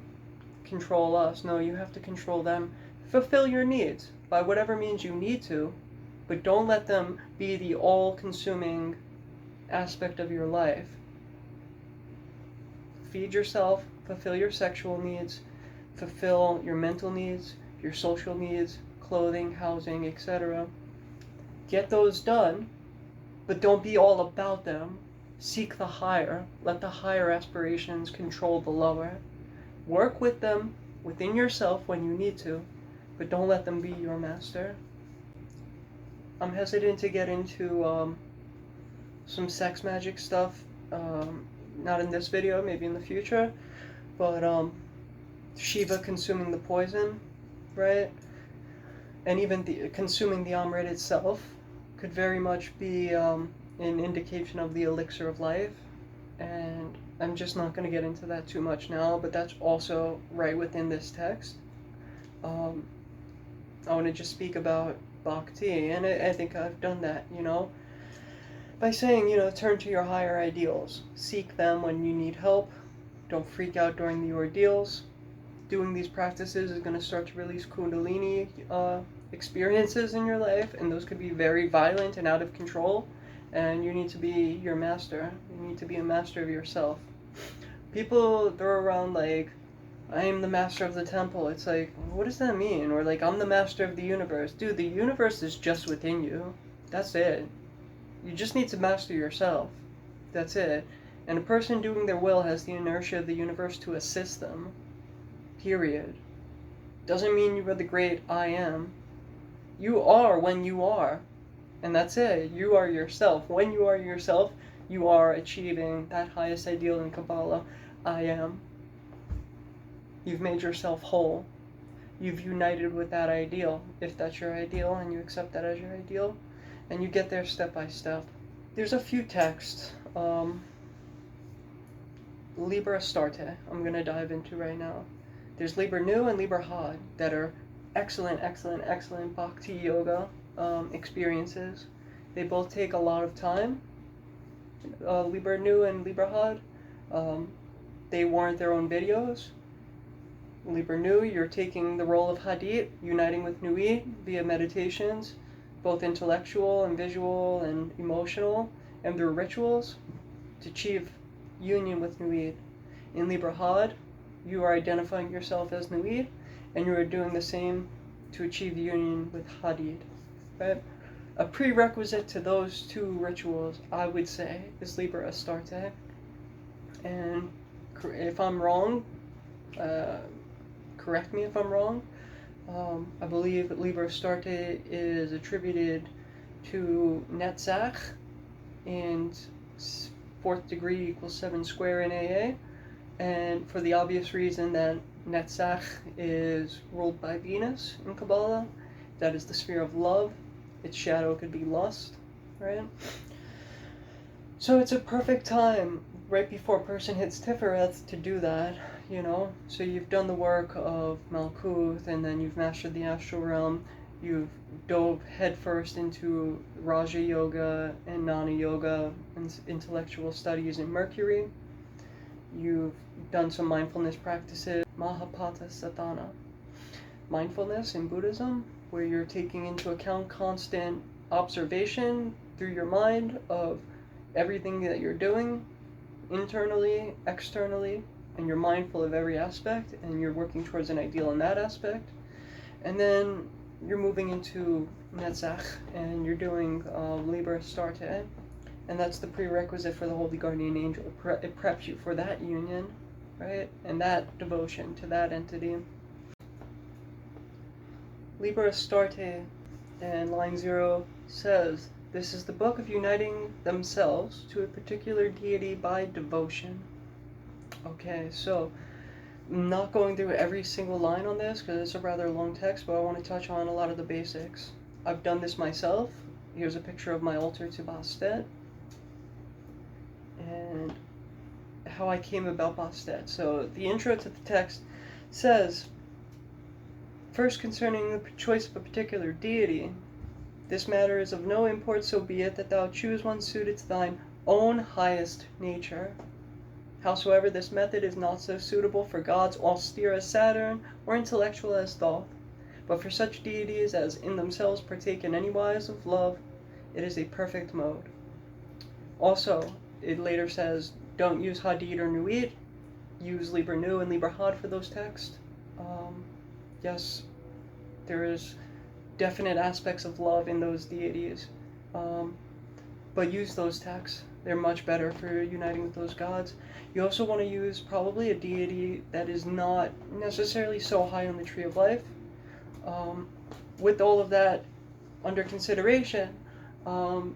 control us. No, you have to control them. Fulfill your needs by whatever means you need to, but don't let them be the all-consuming aspect of your life. Feed yourself, fulfill your sexual needs, fulfill your mental needs, your social needs, clothing, housing, etc. Get those done, but don't be all about them. Seek the higher. Let the higher aspirations control the lower. Work with them within yourself when you need to, but don't let them be your master. I'm hesitant to get into some sex magic stuff, not in this video, maybe in the future, but Shiva consuming the poison, right? And even consuming the Amrit itself could very much be an indication of the elixir of life, and I'm just not going to get into that too much now, but that's also right within this text. I want to just speak about Bhakti, and I think I've done that, by saying, turn to your higher ideals. Seek them when you need help. Don't freak out during the ordeals. Doing these practices is going to start to release Kundalini experiences in your life, and those could be very violent and out of control, and you need to be your master. You need to be a master of yourself. People throw around like, I am the master of the temple. It's like, what does that mean? Or like, I'm the master of the universe. Dude, the universe is just within you. That's it. You just need to master yourself. That's it. And a person doing their will has the inertia of the universe to assist them. Period. Doesn't mean you are the great I am. You are when you are. And that's it. You are yourself. When you are yourself, you are achieving that highest ideal in Kabbalah, I am. You've made yourself whole. You've united with that ideal, if that's your ideal, and you accept that as your ideal, and you get there step by step. There's a few texts. Liber Astarte, I'm going to dive into right now. There's Liber Nu and Liber Had that are excellent, excellent, excellent Bhakti Yoga experiences. They both take a lot of time. Liber Nu and Liber Had, they warrant their own videos. Liber Nu, you're taking the role of Hadith, uniting with Nui via meditations, both intellectual and visual and emotional, and through rituals to achieve union with Nui. In Liber Had, you are identifying yourself as Nui, and you are doing the same to achieve union with Hadith. Right? A prerequisite to those two rituals, I would say, is Liber Astarte. And if I'm wrong, correct me if I'm wrong. I believe that Liber Astarte is attributed to Netzach, and 4th degree equals 7 square in AA, and for the obvious reason that Netzach is ruled by Venus in Kabbalah. That is the sphere of love. Its shadow could be lust, right? So it's a perfect time right before a person hits Tiferet to do that, So you've done the work of Malkuth, and then you've mastered the astral realm. You've dove headfirst into Raja Yoga and Jnana Yoga and intellectual studies in Mercury. You've done some mindfulness practices, Mahapata Satana. Mindfulness in Buddhism, where you're taking into account constant observation through your mind of everything that you're doing, internally, externally, and you're mindful of every aspect, and you're working towards an ideal in that aspect. And then you're moving into Netzach, and you're doing Liber Astarte, and that's the prerequisite for the Holy Guardian Angel. It preps you for that union, right? And that devotion to that entity. Liber Astarte and line 0 says, this is the book of uniting themselves to a particular deity by devotion. Okay, so I'm not going through every single line on this because it's a rather long text, but I want to touch on a lot of the basics. I've done this myself. Here's a picture of my altar to Bastet and how I came about Bastet. So the intro to the text says, first concerning the choice of a particular deity, this matter is of no import, so be it that thou choose one suited to thine own highest nature. Howsoever, this method is not so suitable for gods austere as Saturn, or intellectual as Thoth, but for such deities as in themselves partake in any wise of love, it is a perfect mode. Also, it later says, don't use Hadid or Nuit, use Liber Nu and Liber Had for those texts. Yes, there is definite aspects of love in those deities, but use those texts. They're much better for uniting with those gods. You also want to use probably a deity that is not necessarily so high on the tree of life. With all of that under consideration, going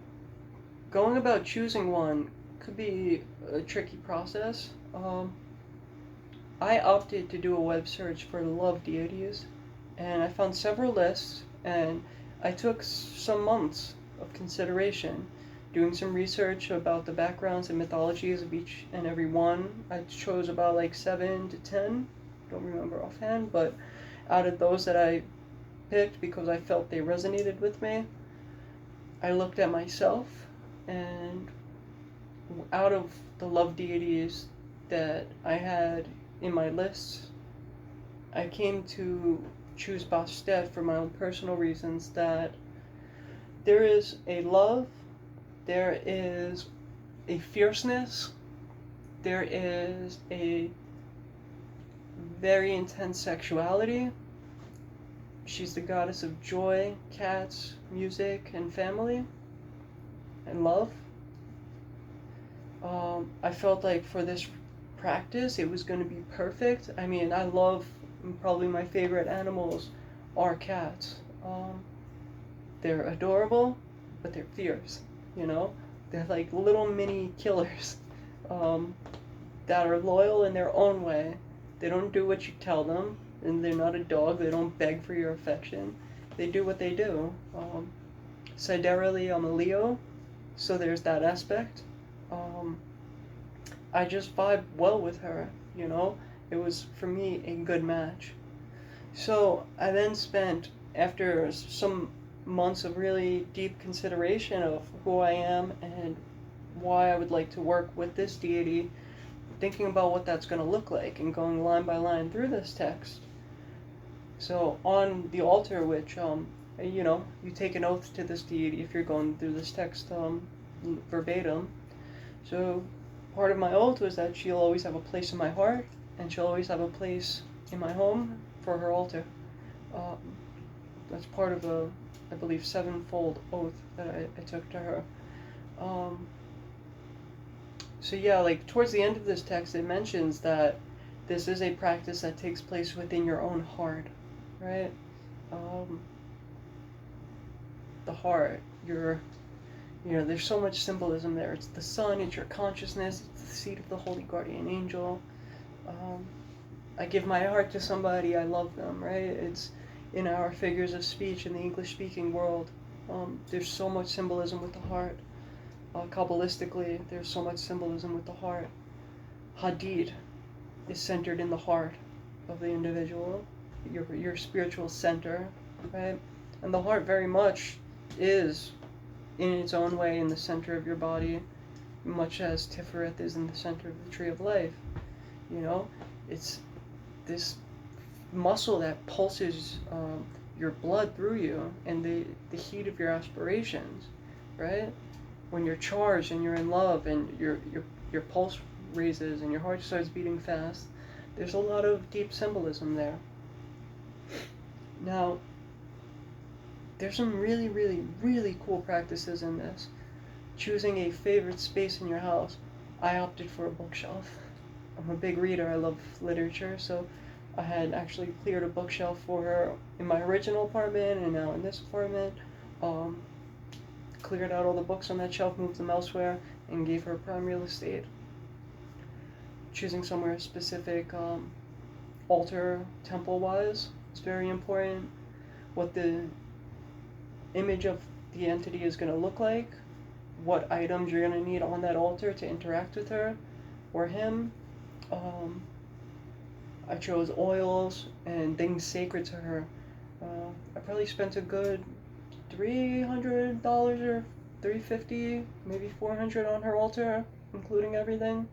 about choosing one could be a tricky process. I opted to do a web search for love deities, and I found several lists, and I took some months of consideration doing some research about the backgrounds and mythologies of each and every one. I chose about like 7 to 10, don't remember offhand, but out of those that I picked because I felt they resonated with me, I looked at myself, and out of the love deities that I had in my lists, I came to choose Bastet for my own personal reasons, that there is a love, there is a fierceness, there is a very intense sexuality. She's the goddess of joy, cats, music, and family, and love. I felt like for this practice it was going to be perfect. I mean, I love, probably my favorite animals are cats. They're adorable, but they're fierce, you know? They're like little mini killers that are loyal in their own way. They don't do what you tell them, and they're not a dog. They don't beg for your affection. They do what they do. Siderally, I'm a Leo, so there's that aspect. I just vibe well with her, you know? It was, for me, a good match. So I then spent, after some months of really deep consideration of who I am and why I would like to work with this deity, thinking about what that's going to look like and going line by line through this text. So on the altar, which, you know, you take an oath to this deity if you're going through this text verbatim. So part of my oath was that she'll always have a place in my heart, and she'll always have a place in my home for her altar. That's part of a, I believe, 7-fold oath that I took to her. So yeah, like towards the end of this text, it mentions that this is a practice that takes place within your own heart, right? The heart, you know, there's so much symbolism there. It's the sun, it's your consciousness, it's the seat of the holy guardian angel. I give my heart to somebody, I love them, right? It's in our figures of speech in the English-speaking world. There's so much symbolism with the heart. Kabbalistically, there's so much symbolism with the heart. Hadid is centered in the heart of the individual, your spiritual center, right? And the heart very much is, in its own way, in the center of your body, much as Tiferet is in the center of the tree of life. You know, it's this muscle that pulses your blood through you, and the heat of your aspirations, right? When you're charged and you're in love and your pulse raises and your heart starts beating fast, there's a lot of deep symbolism there. Now, there's some really, really, really cool practices in this. Choosing a favorite space in your house. I opted for a bookshelf. I'm a big reader, I love literature, so I had actually cleared a bookshelf for her in my original apartment and now in this apartment. cleared out all the books on that shelf, moved them elsewhere, and gave her prime real estate. Choosing somewhere specific, altar, temple-wise, is very important. What the image of the entity is going to look like, what items you're going to need on that altar to interact with her or him. I chose oils and things sacred to her. I probably spent a good $300 or $350, maybe $400 on her altar, including everything.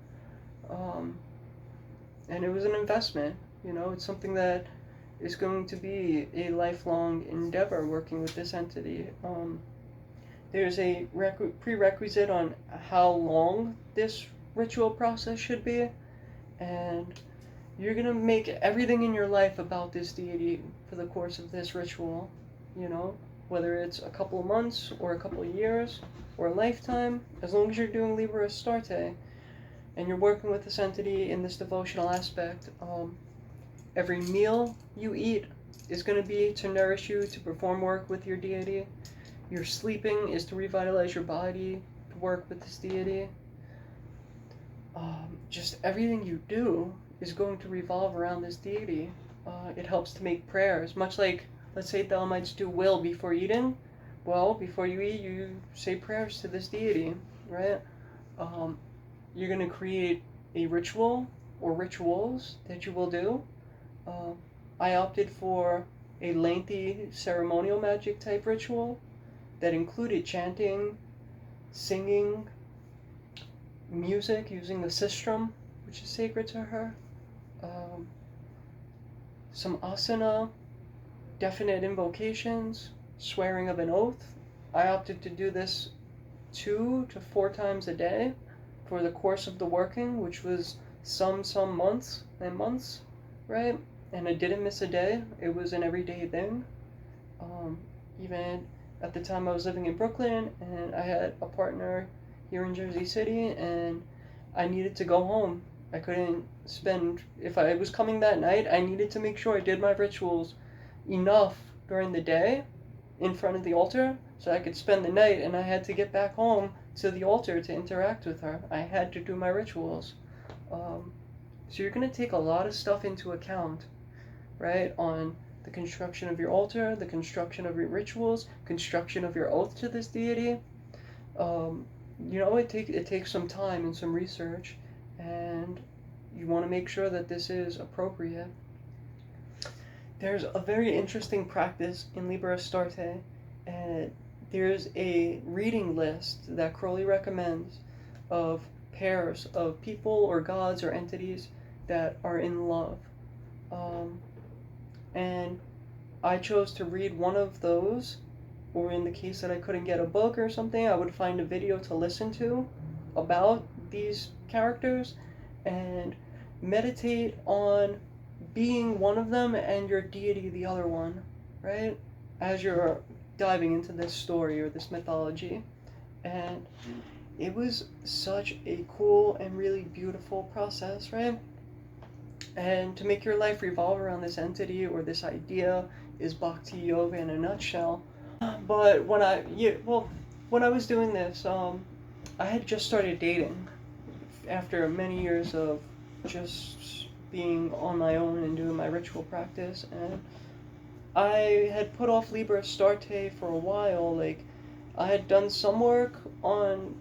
And it was an investment. You know, it's something that is going to be a lifelong endeavor working with this entity. There's a prerequisite on how long this ritual process should be, and you're going to make everything in your life about this deity for the course of this ritual, you know, whether it's a couple of months or a couple of years or a lifetime, as long as you're doing Liber Astarte and you're working with this entity in this devotional aspect. Every meal you eat is going to be to nourish you, to perform work with your deity. Your sleeping is to revitalize your body, to work with this deity. Just everything you do is going to revolve around this deity. It helps to make prayers, much like, let's say, Thelemites do will before eating. Well, before you eat, you say prayers to this deity, right? You're going to create a ritual or rituals that you will do. I opted for a lengthy ceremonial magic type ritual that included chanting, singing, music using the sistrum, which is sacred to her, some asana, definite invocations, swearing of an oath. I opted to do this 2 to 4 times a day for the course of the working, which was some months and months, right? And I didn't miss a day. It was an everyday thing. Even at the time I was living in Brooklyn, and I had a partner here in Jersey City, and I needed to go home. I couldn't spend, if I was coming that night, I needed to make sure I did my rituals enough during the day in front of the altar so I could spend the night, and I had to get back home to the altar to interact with her. I had to do my rituals. So you're going to take a lot of stuff into account, right, on the construction of your altar, the construction of your rituals, construction of your oath to this deity. You know, it takes some time and some research, and you want to make sure that this is appropriate. There's a very interesting practice in Liber Astarte, and there's a reading list that Crowley recommends of pairs of people or gods or entities that are in love. And I chose to read one of those, or in the case that I couldn't get a book or something, I would find a video to listen to about these characters and meditate on being one of them and your deity the other one, right? As you're diving into this story or this mythology. And it was such a cool and really beautiful process, right? And to make your life revolve around this entity or this idea is Bhakti Yoga in a nutshell. But when I was doing this, I had just started dating after many years of just being on my own and doing my ritual practice, and I had put off Liber Astarte for a while. Like, I had done some work on,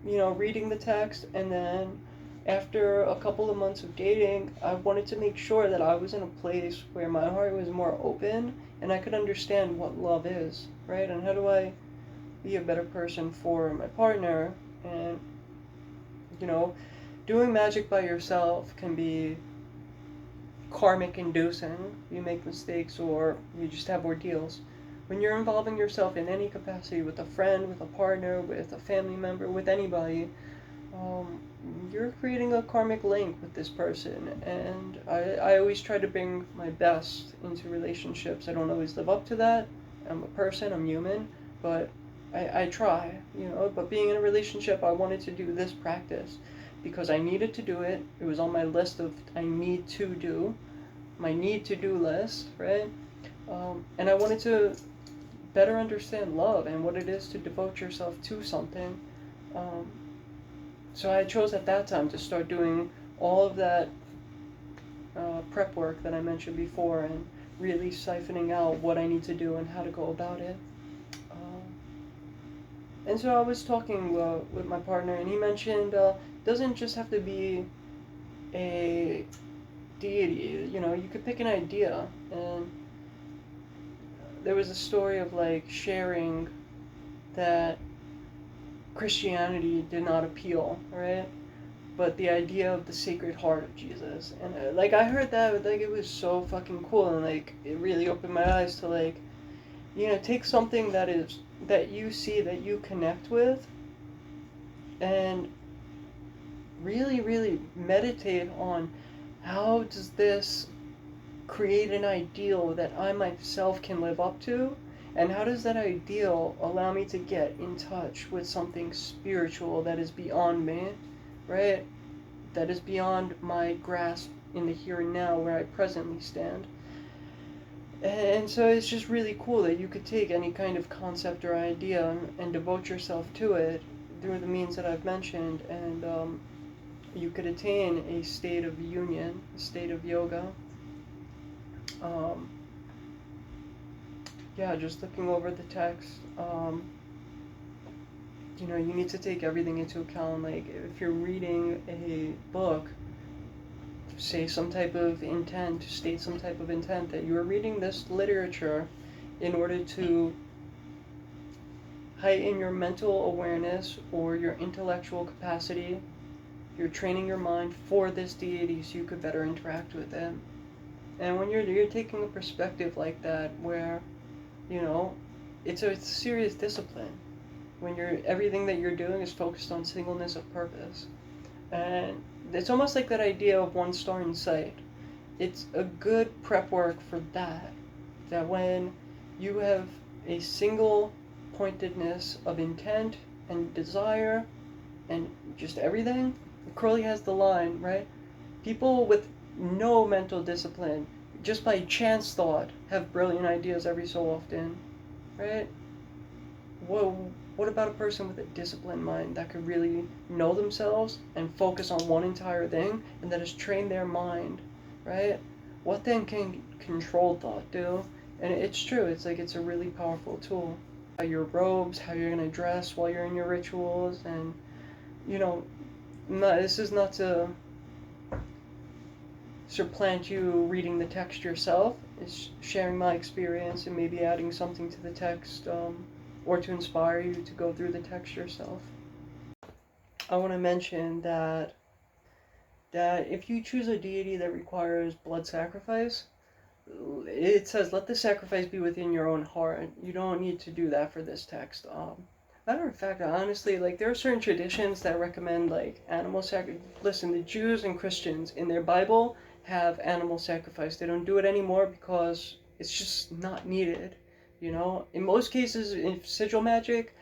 you know, reading the text, and then after a couple of months of dating, I wanted to make sure that I was in a place where my heart was more open and I could understand what love is, right? And how do I be a better person for my partner? And, you know, doing magic by yourself can be karmic inducing. You make mistakes or you just have ordeals. When you're involving yourself in any capacity with a friend, with a partner, with a family member, with anybody, you're creating a karmic link with this person, and I always try to bring my best into relationships. I don't always live up to that. I'm a person, I'm human, but I try, you know. But being in a relationship, I wanted to do this practice because I needed to do it. It was on my list of I need to do, my need to do list, right? And I wanted to better understand love and what it is to devote yourself to something. So I chose at that time to start doing all of that prep work that I mentioned before, and really siphoning out what I need to do and how to go about it. And so I was talking with my partner, and he mentioned doesn't just have to be a deity. You know, you could pick an idea. And there was a story of like sharing that Christianity did not appeal, right? But the idea of the Sacred Heart of Jesus, and like I heard that, like it was so fucking cool, and like it really opened my eyes to like, you know, take something that you see, that you connect with, and really, really meditate on how does this create an ideal that I myself can live up to, and how does that ideal allow me to get in touch with something spiritual that is beyond me, right? That is beyond my grasp in the here and now where I presently stand. And so it's just really cool that you could take any kind of concept or idea and devote yourself to it through the means that I've mentioned, and you could attain a state of union, a state of yoga. Yeah, just looking over the text, you know, you need to take everything into account. Like, if you're reading a book, say some type of intent, state some type of intent that you're reading this literature in order to heighten your mental awareness or your intellectual capacity. You're training your mind for this deity so you could better interact with it. And when you're taking a perspective like that, where, you know, it's a serious discipline. When everything that you're doing is focused on singleness of purpose. And it's almost like that idea of one star in sight. It's a good prep work for that. That when you have a single pointedness of intent and desire and just everything, Crowley has the line, right? People with no mental discipline, just by chance thought, have brilliant ideas every so often, right? What about a person with a disciplined mind that could really know themselves and focus on one entire thing, and that has trained their mind, right? What then can controlled thought do? And it's true, it's like it's a really powerful tool. Your robes, how you're going to dress while you're in your rituals, and, you know, this is not to supplant you reading the text yourself. It's sharing my experience and maybe adding something to the text, or to inspire you to go through the text yourself. I want to mention that if you choose a deity that requires blood sacrifice, it says, let the sacrifice be within your own heart. You don't need to do that for this text. Matter of fact, honestly, like, there are certain traditions that recommend, like, animal sacrifice. Listen, the Jews and Christians in their Bible have animal sacrifice. They don't do it anymore because it's just not needed. You know, in most cases, in sigil magic,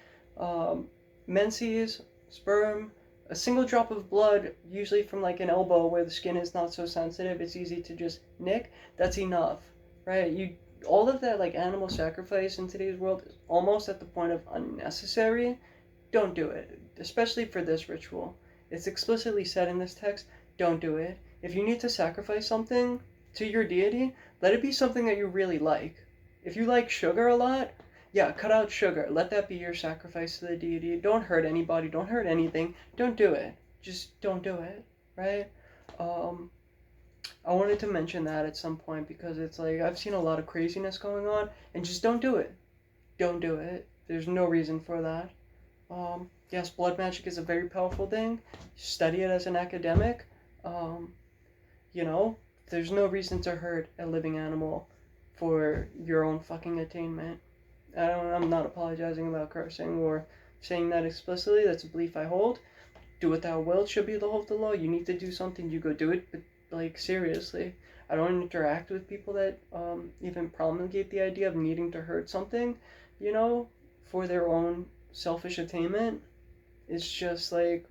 menses, sperm, a single drop of blood, usually from like an elbow where the skin is not so sensitive, it's easy to just nick. That's enough, right? All of that, like, animal sacrifice in today's world is almost at the point of unnecessary. Don't do it, especially for this ritual. It's explicitly said in this text, don't do it. If you need to sacrifice something to your deity, let it be something that you really like. If you like sugar a lot, yeah, cut out sugar. Let that be your sacrifice to the deity. Don't hurt anybody. Don't hurt anything. Don't do it. Just don't do it, right? I wanted to mention that at some point because it's like, I've seen a lot of craziness going on, and just don't do it. Don't do it. There's no reason for that. Yes, blood magic is a very powerful thing. Study it as an academic. You know, there's no reason to hurt a living animal for your own fucking attainment. I'm not apologizing about cursing or saying that explicitly. That's a belief I hold. Do what thou wilt should be the whole of the law. You need to do something, you go do it, but, like, seriously. I don't interact with people that even promulgate the idea of needing to hurt something, you know, for their own selfish attainment. It's just like,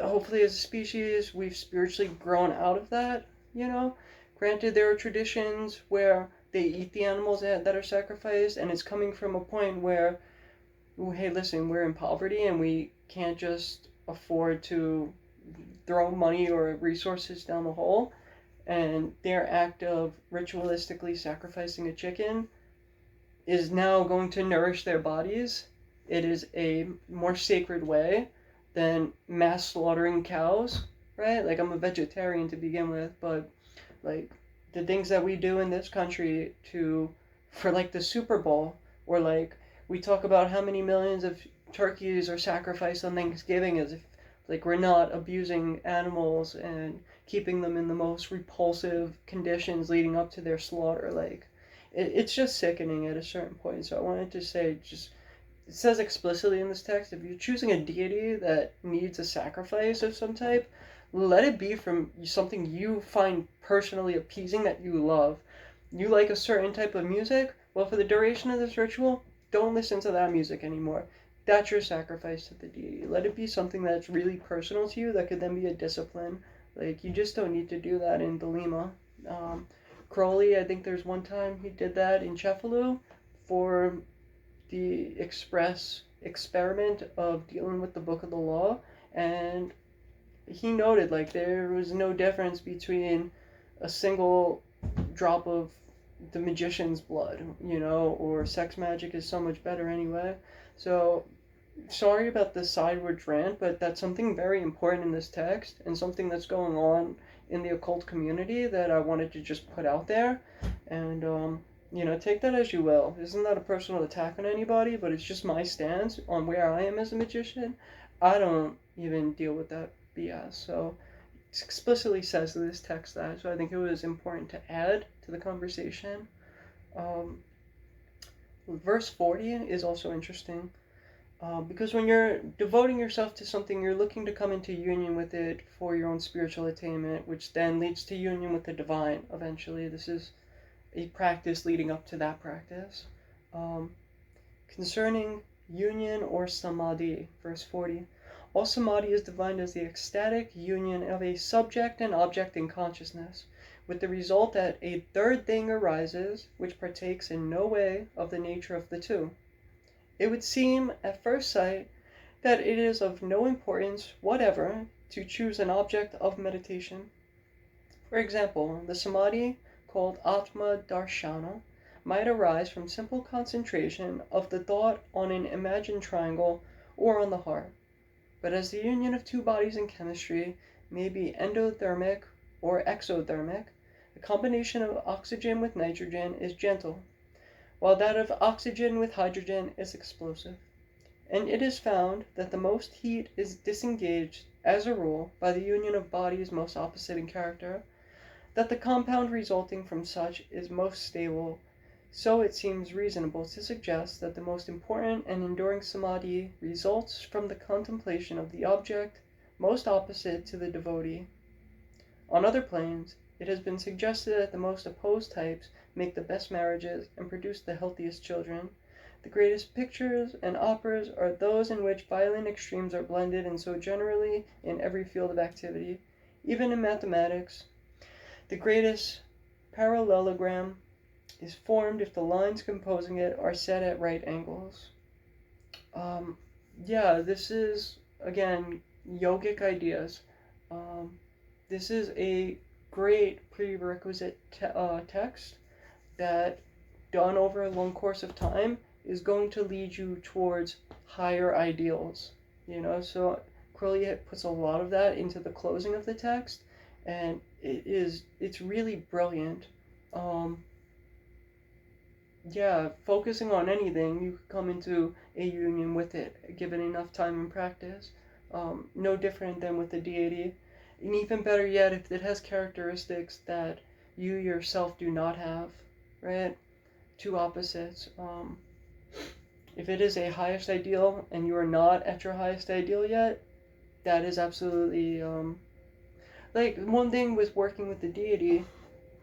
hopefully as a species, we've spiritually grown out of that, you know. Granted, there are traditions where they eat the animals that are sacrificed, and it's coming from a point where, well, hey, listen, we're in poverty and we can't just afford to throw money or resources down the hole, and their act of ritualistically sacrificing a chicken is now going to nourish their bodies. It is a more sacred way than mass slaughtering cows, right? Like, I'm a vegetarian to begin with, but like the things that we do in this country for like the Super Bowl, or like we talk about how many millions of turkeys are sacrificed on Thanksgiving, as if like we're not abusing animals and keeping them in the most repulsive conditions leading up to their slaughter. Like, it's just sickening at a certain point. So I wanted to say, just, it says explicitly in this text, if you're choosing a deity that needs a sacrifice of some type, let it be from something you find personally appeasing, that you love. You like a certain type of music? Well, for the duration of this ritual, don't listen to that music anymore. That's your sacrifice to the deity. Let it be something that's really personal to you that could then be a discipline. Like, you just don't need to do that in Thelema. Crowley, I think there's one time he did that in Cefalù for the express experiment of dealing with the Book of the Law, and he noted like there was no difference between a single drop of the magician's blood, or sex magic is so much better anyway. So, sorry about the sideways rant, but that's something very important in this text, and something that's going on in the occult community that I wanted to just put out there. And, take that as you will. Isn't that a personal attack on anybody, but it's just my stance on where I am as a magician. I don't even deal with that BS. So, it explicitly says in this text that, so I think it was important to add to the conversation. Verse 40 is also interesting. Because when you're devoting yourself to something, you're looking to come into union with it for your own spiritual attainment, which then leads to union with the divine eventually. This is a practice leading up to that practice. Concerning union or samadhi, verse 40. All samadhi is defined as the ecstatic union of a subject and object in consciousness, with the result that a third thing arises, which partakes in no way of the nature of the two. It would seem, at first sight, that it is of no importance whatever to choose an object of meditation. For example, the samadhi, called Atma Darshana, might arise from simple concentration of the thought on an imagined triangle or on the heart. But as the union of two bodies in chemistry may be endothermic or exothermic, the combination of oxygen with nitrogen is gentle, while that of oxygen with hydrogen is explosive. And it is found that the most heat is disengaged, as a rule, by the union of bodies most opposite in character, that the compound resulting from such is most stable. So it seems reasonable to suggest that the most important and enduring samadhi results from the contemplation of the object most opposite to the devotee. On other planes, it has been suggested that the most opposed types make the best marriages and produce the healthiest children. The greatest pictures and operas are those in which violent extremes are blended, and so generally in every field of activity, even in mathematics. The greatest parallelogram is formed if the lines composing it are set at right angles. This is, again, yogic ideas. This is a great prerequisite text that, done over a long course of time, is going to lead you towards higher ideals. So Crowley puts a lot of that into the closing of the text, and it's really brilliant. Focusing on anything, you could come into a union with it, given enough time and practice. No different than with the deity. And even better yet, if it has characteristics that you yourself do not have, right? Two opposites. If it is a highest ideal and you are not at your highest ideal yet, that is absolutely, one thing with working with the deity,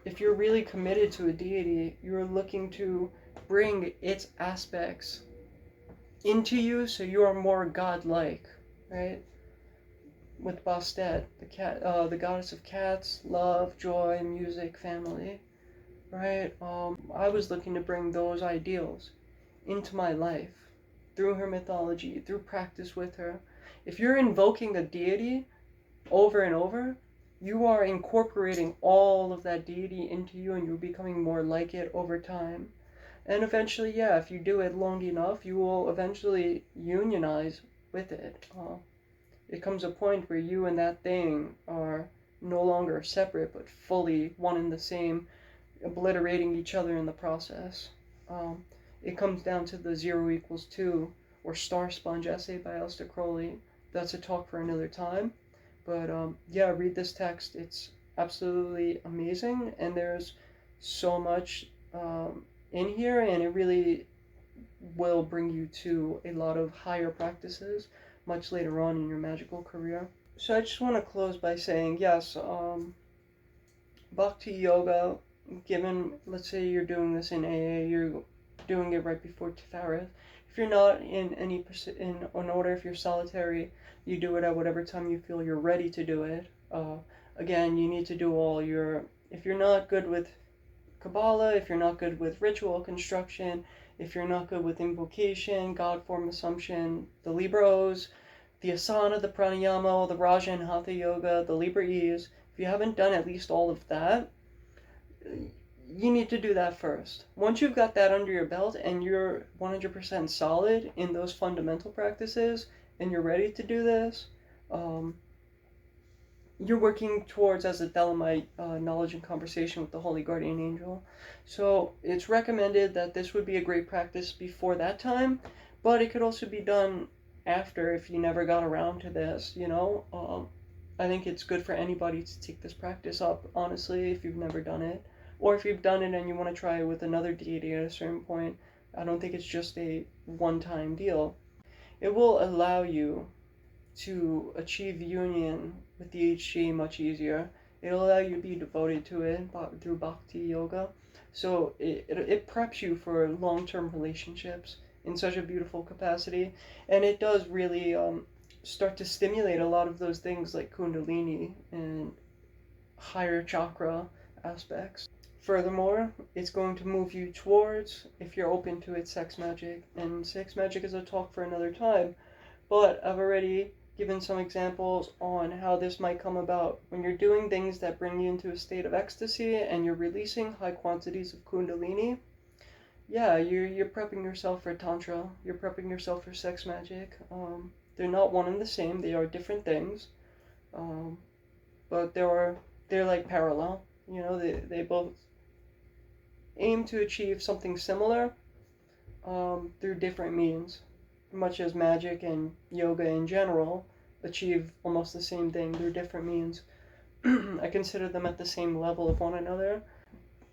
if you're really committed to a deity, you're looking to bring its aspects into you so you are more godlike, right? With Bastet, the goddess of cats, love, joy, music, family. right? I was looking to bring those ideals into my life through her mythology, through practice with her. If you're invoking a deity over and over, you are incorporating all of that deity into you, and you're becoming more like it over time. And eventually, yeah, if you do it long enough, you will eventually unionize with it. It comes a point where you and that thing are no longer separate, but fully one and the same, obliterating each other in the process. Um, it comes down to the 0 equals 2 or star sponge essay by Aleister Crowley. That's a talk for another time. But yeah, read this text. It's absolutely amazing, and there's so much in here, and it really will bring you to a lot of higher practices much later on in your magical career. So I just want to close by saying, yes, Bhakti Yoga, given, let's say you're doing this in AA, you're doing it right before Therewith. If you're not in any in order, if you're solitary, you do it at whatever time you feel you're ready to do it. Again, you need to do all your, if you're not good with Kabbalah, if you're not good with ritual construction, if you're not good with invocation, God form assumption, the Libros, the Asana, the Pranayama, the Raja and Hatha Yoga, the Liber Eves, if you haven't done at least all of that, you need to do that first. Once you've got that under your belt and you're 100% solid in those fundamental practices and you're ready to do this, you're working towards as a Thelemite knowledge and conversation with the Holy Guardian Angel. So it's recommended that this would be a great practice before that time, but it could also be done after if you never got around to this, you know. I think it's good for anybody to take this practice up, honestly, if you've never done it. Or if you've done it and you want to try it with another deity at a certain point. I don't think it's just a one-time deal. It will allow you to achieve union with the HG much easier. It'll allow you to be devoted to it through Bhakti Yoga. So it preps you for long-term relationships in such a beautiful capacity. And it does really start to stimulate a lot of those things like Kundalini and higher chakra aspects. Furthermore, it's going to move you towards, if you're open to it, sex magic. And sex magic is a talk for another time. But I've already given some examples on how this might come about. When you're doing things that bring you into a state of ecstasy and you're releasing high quantities of Kundalini, yeah, you're prepping yourself for Tantra. You're prepping yourself for sex magic. They're not one and the same. They are different things. But they're like parallel. You know, they both aim to achieve something similar through different means, much as magic and yoga in general achieve almost the same thing through different means. I consider them at the same level of one another.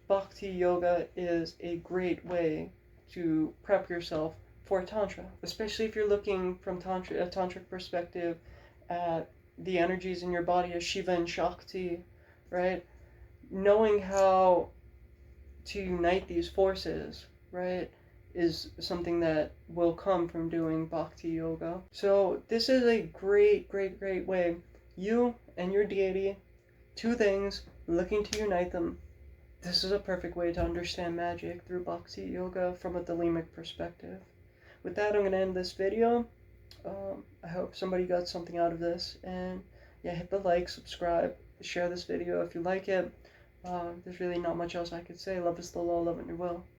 Bhakti Yoga is a great way to prep yourself for Tantra, especially if you're looking from a Tantric perspective at the energies in your body as Shiva and Shakti, right? Knowing how to unite these forces, right, is something that will come from doing Bhakti Yoga. So this is a great, great, great way. You and your deity, two things, looking to unite them. This is a perfect way to understand magic through Bhakti Yoga from a Thelemic perspective. With that, I'm going to end this video. I hope somebody got something out of this. And yeah, hit the like, subscribe, share this video if you like it. There's really not much else I could say. Love is the law, love it your will.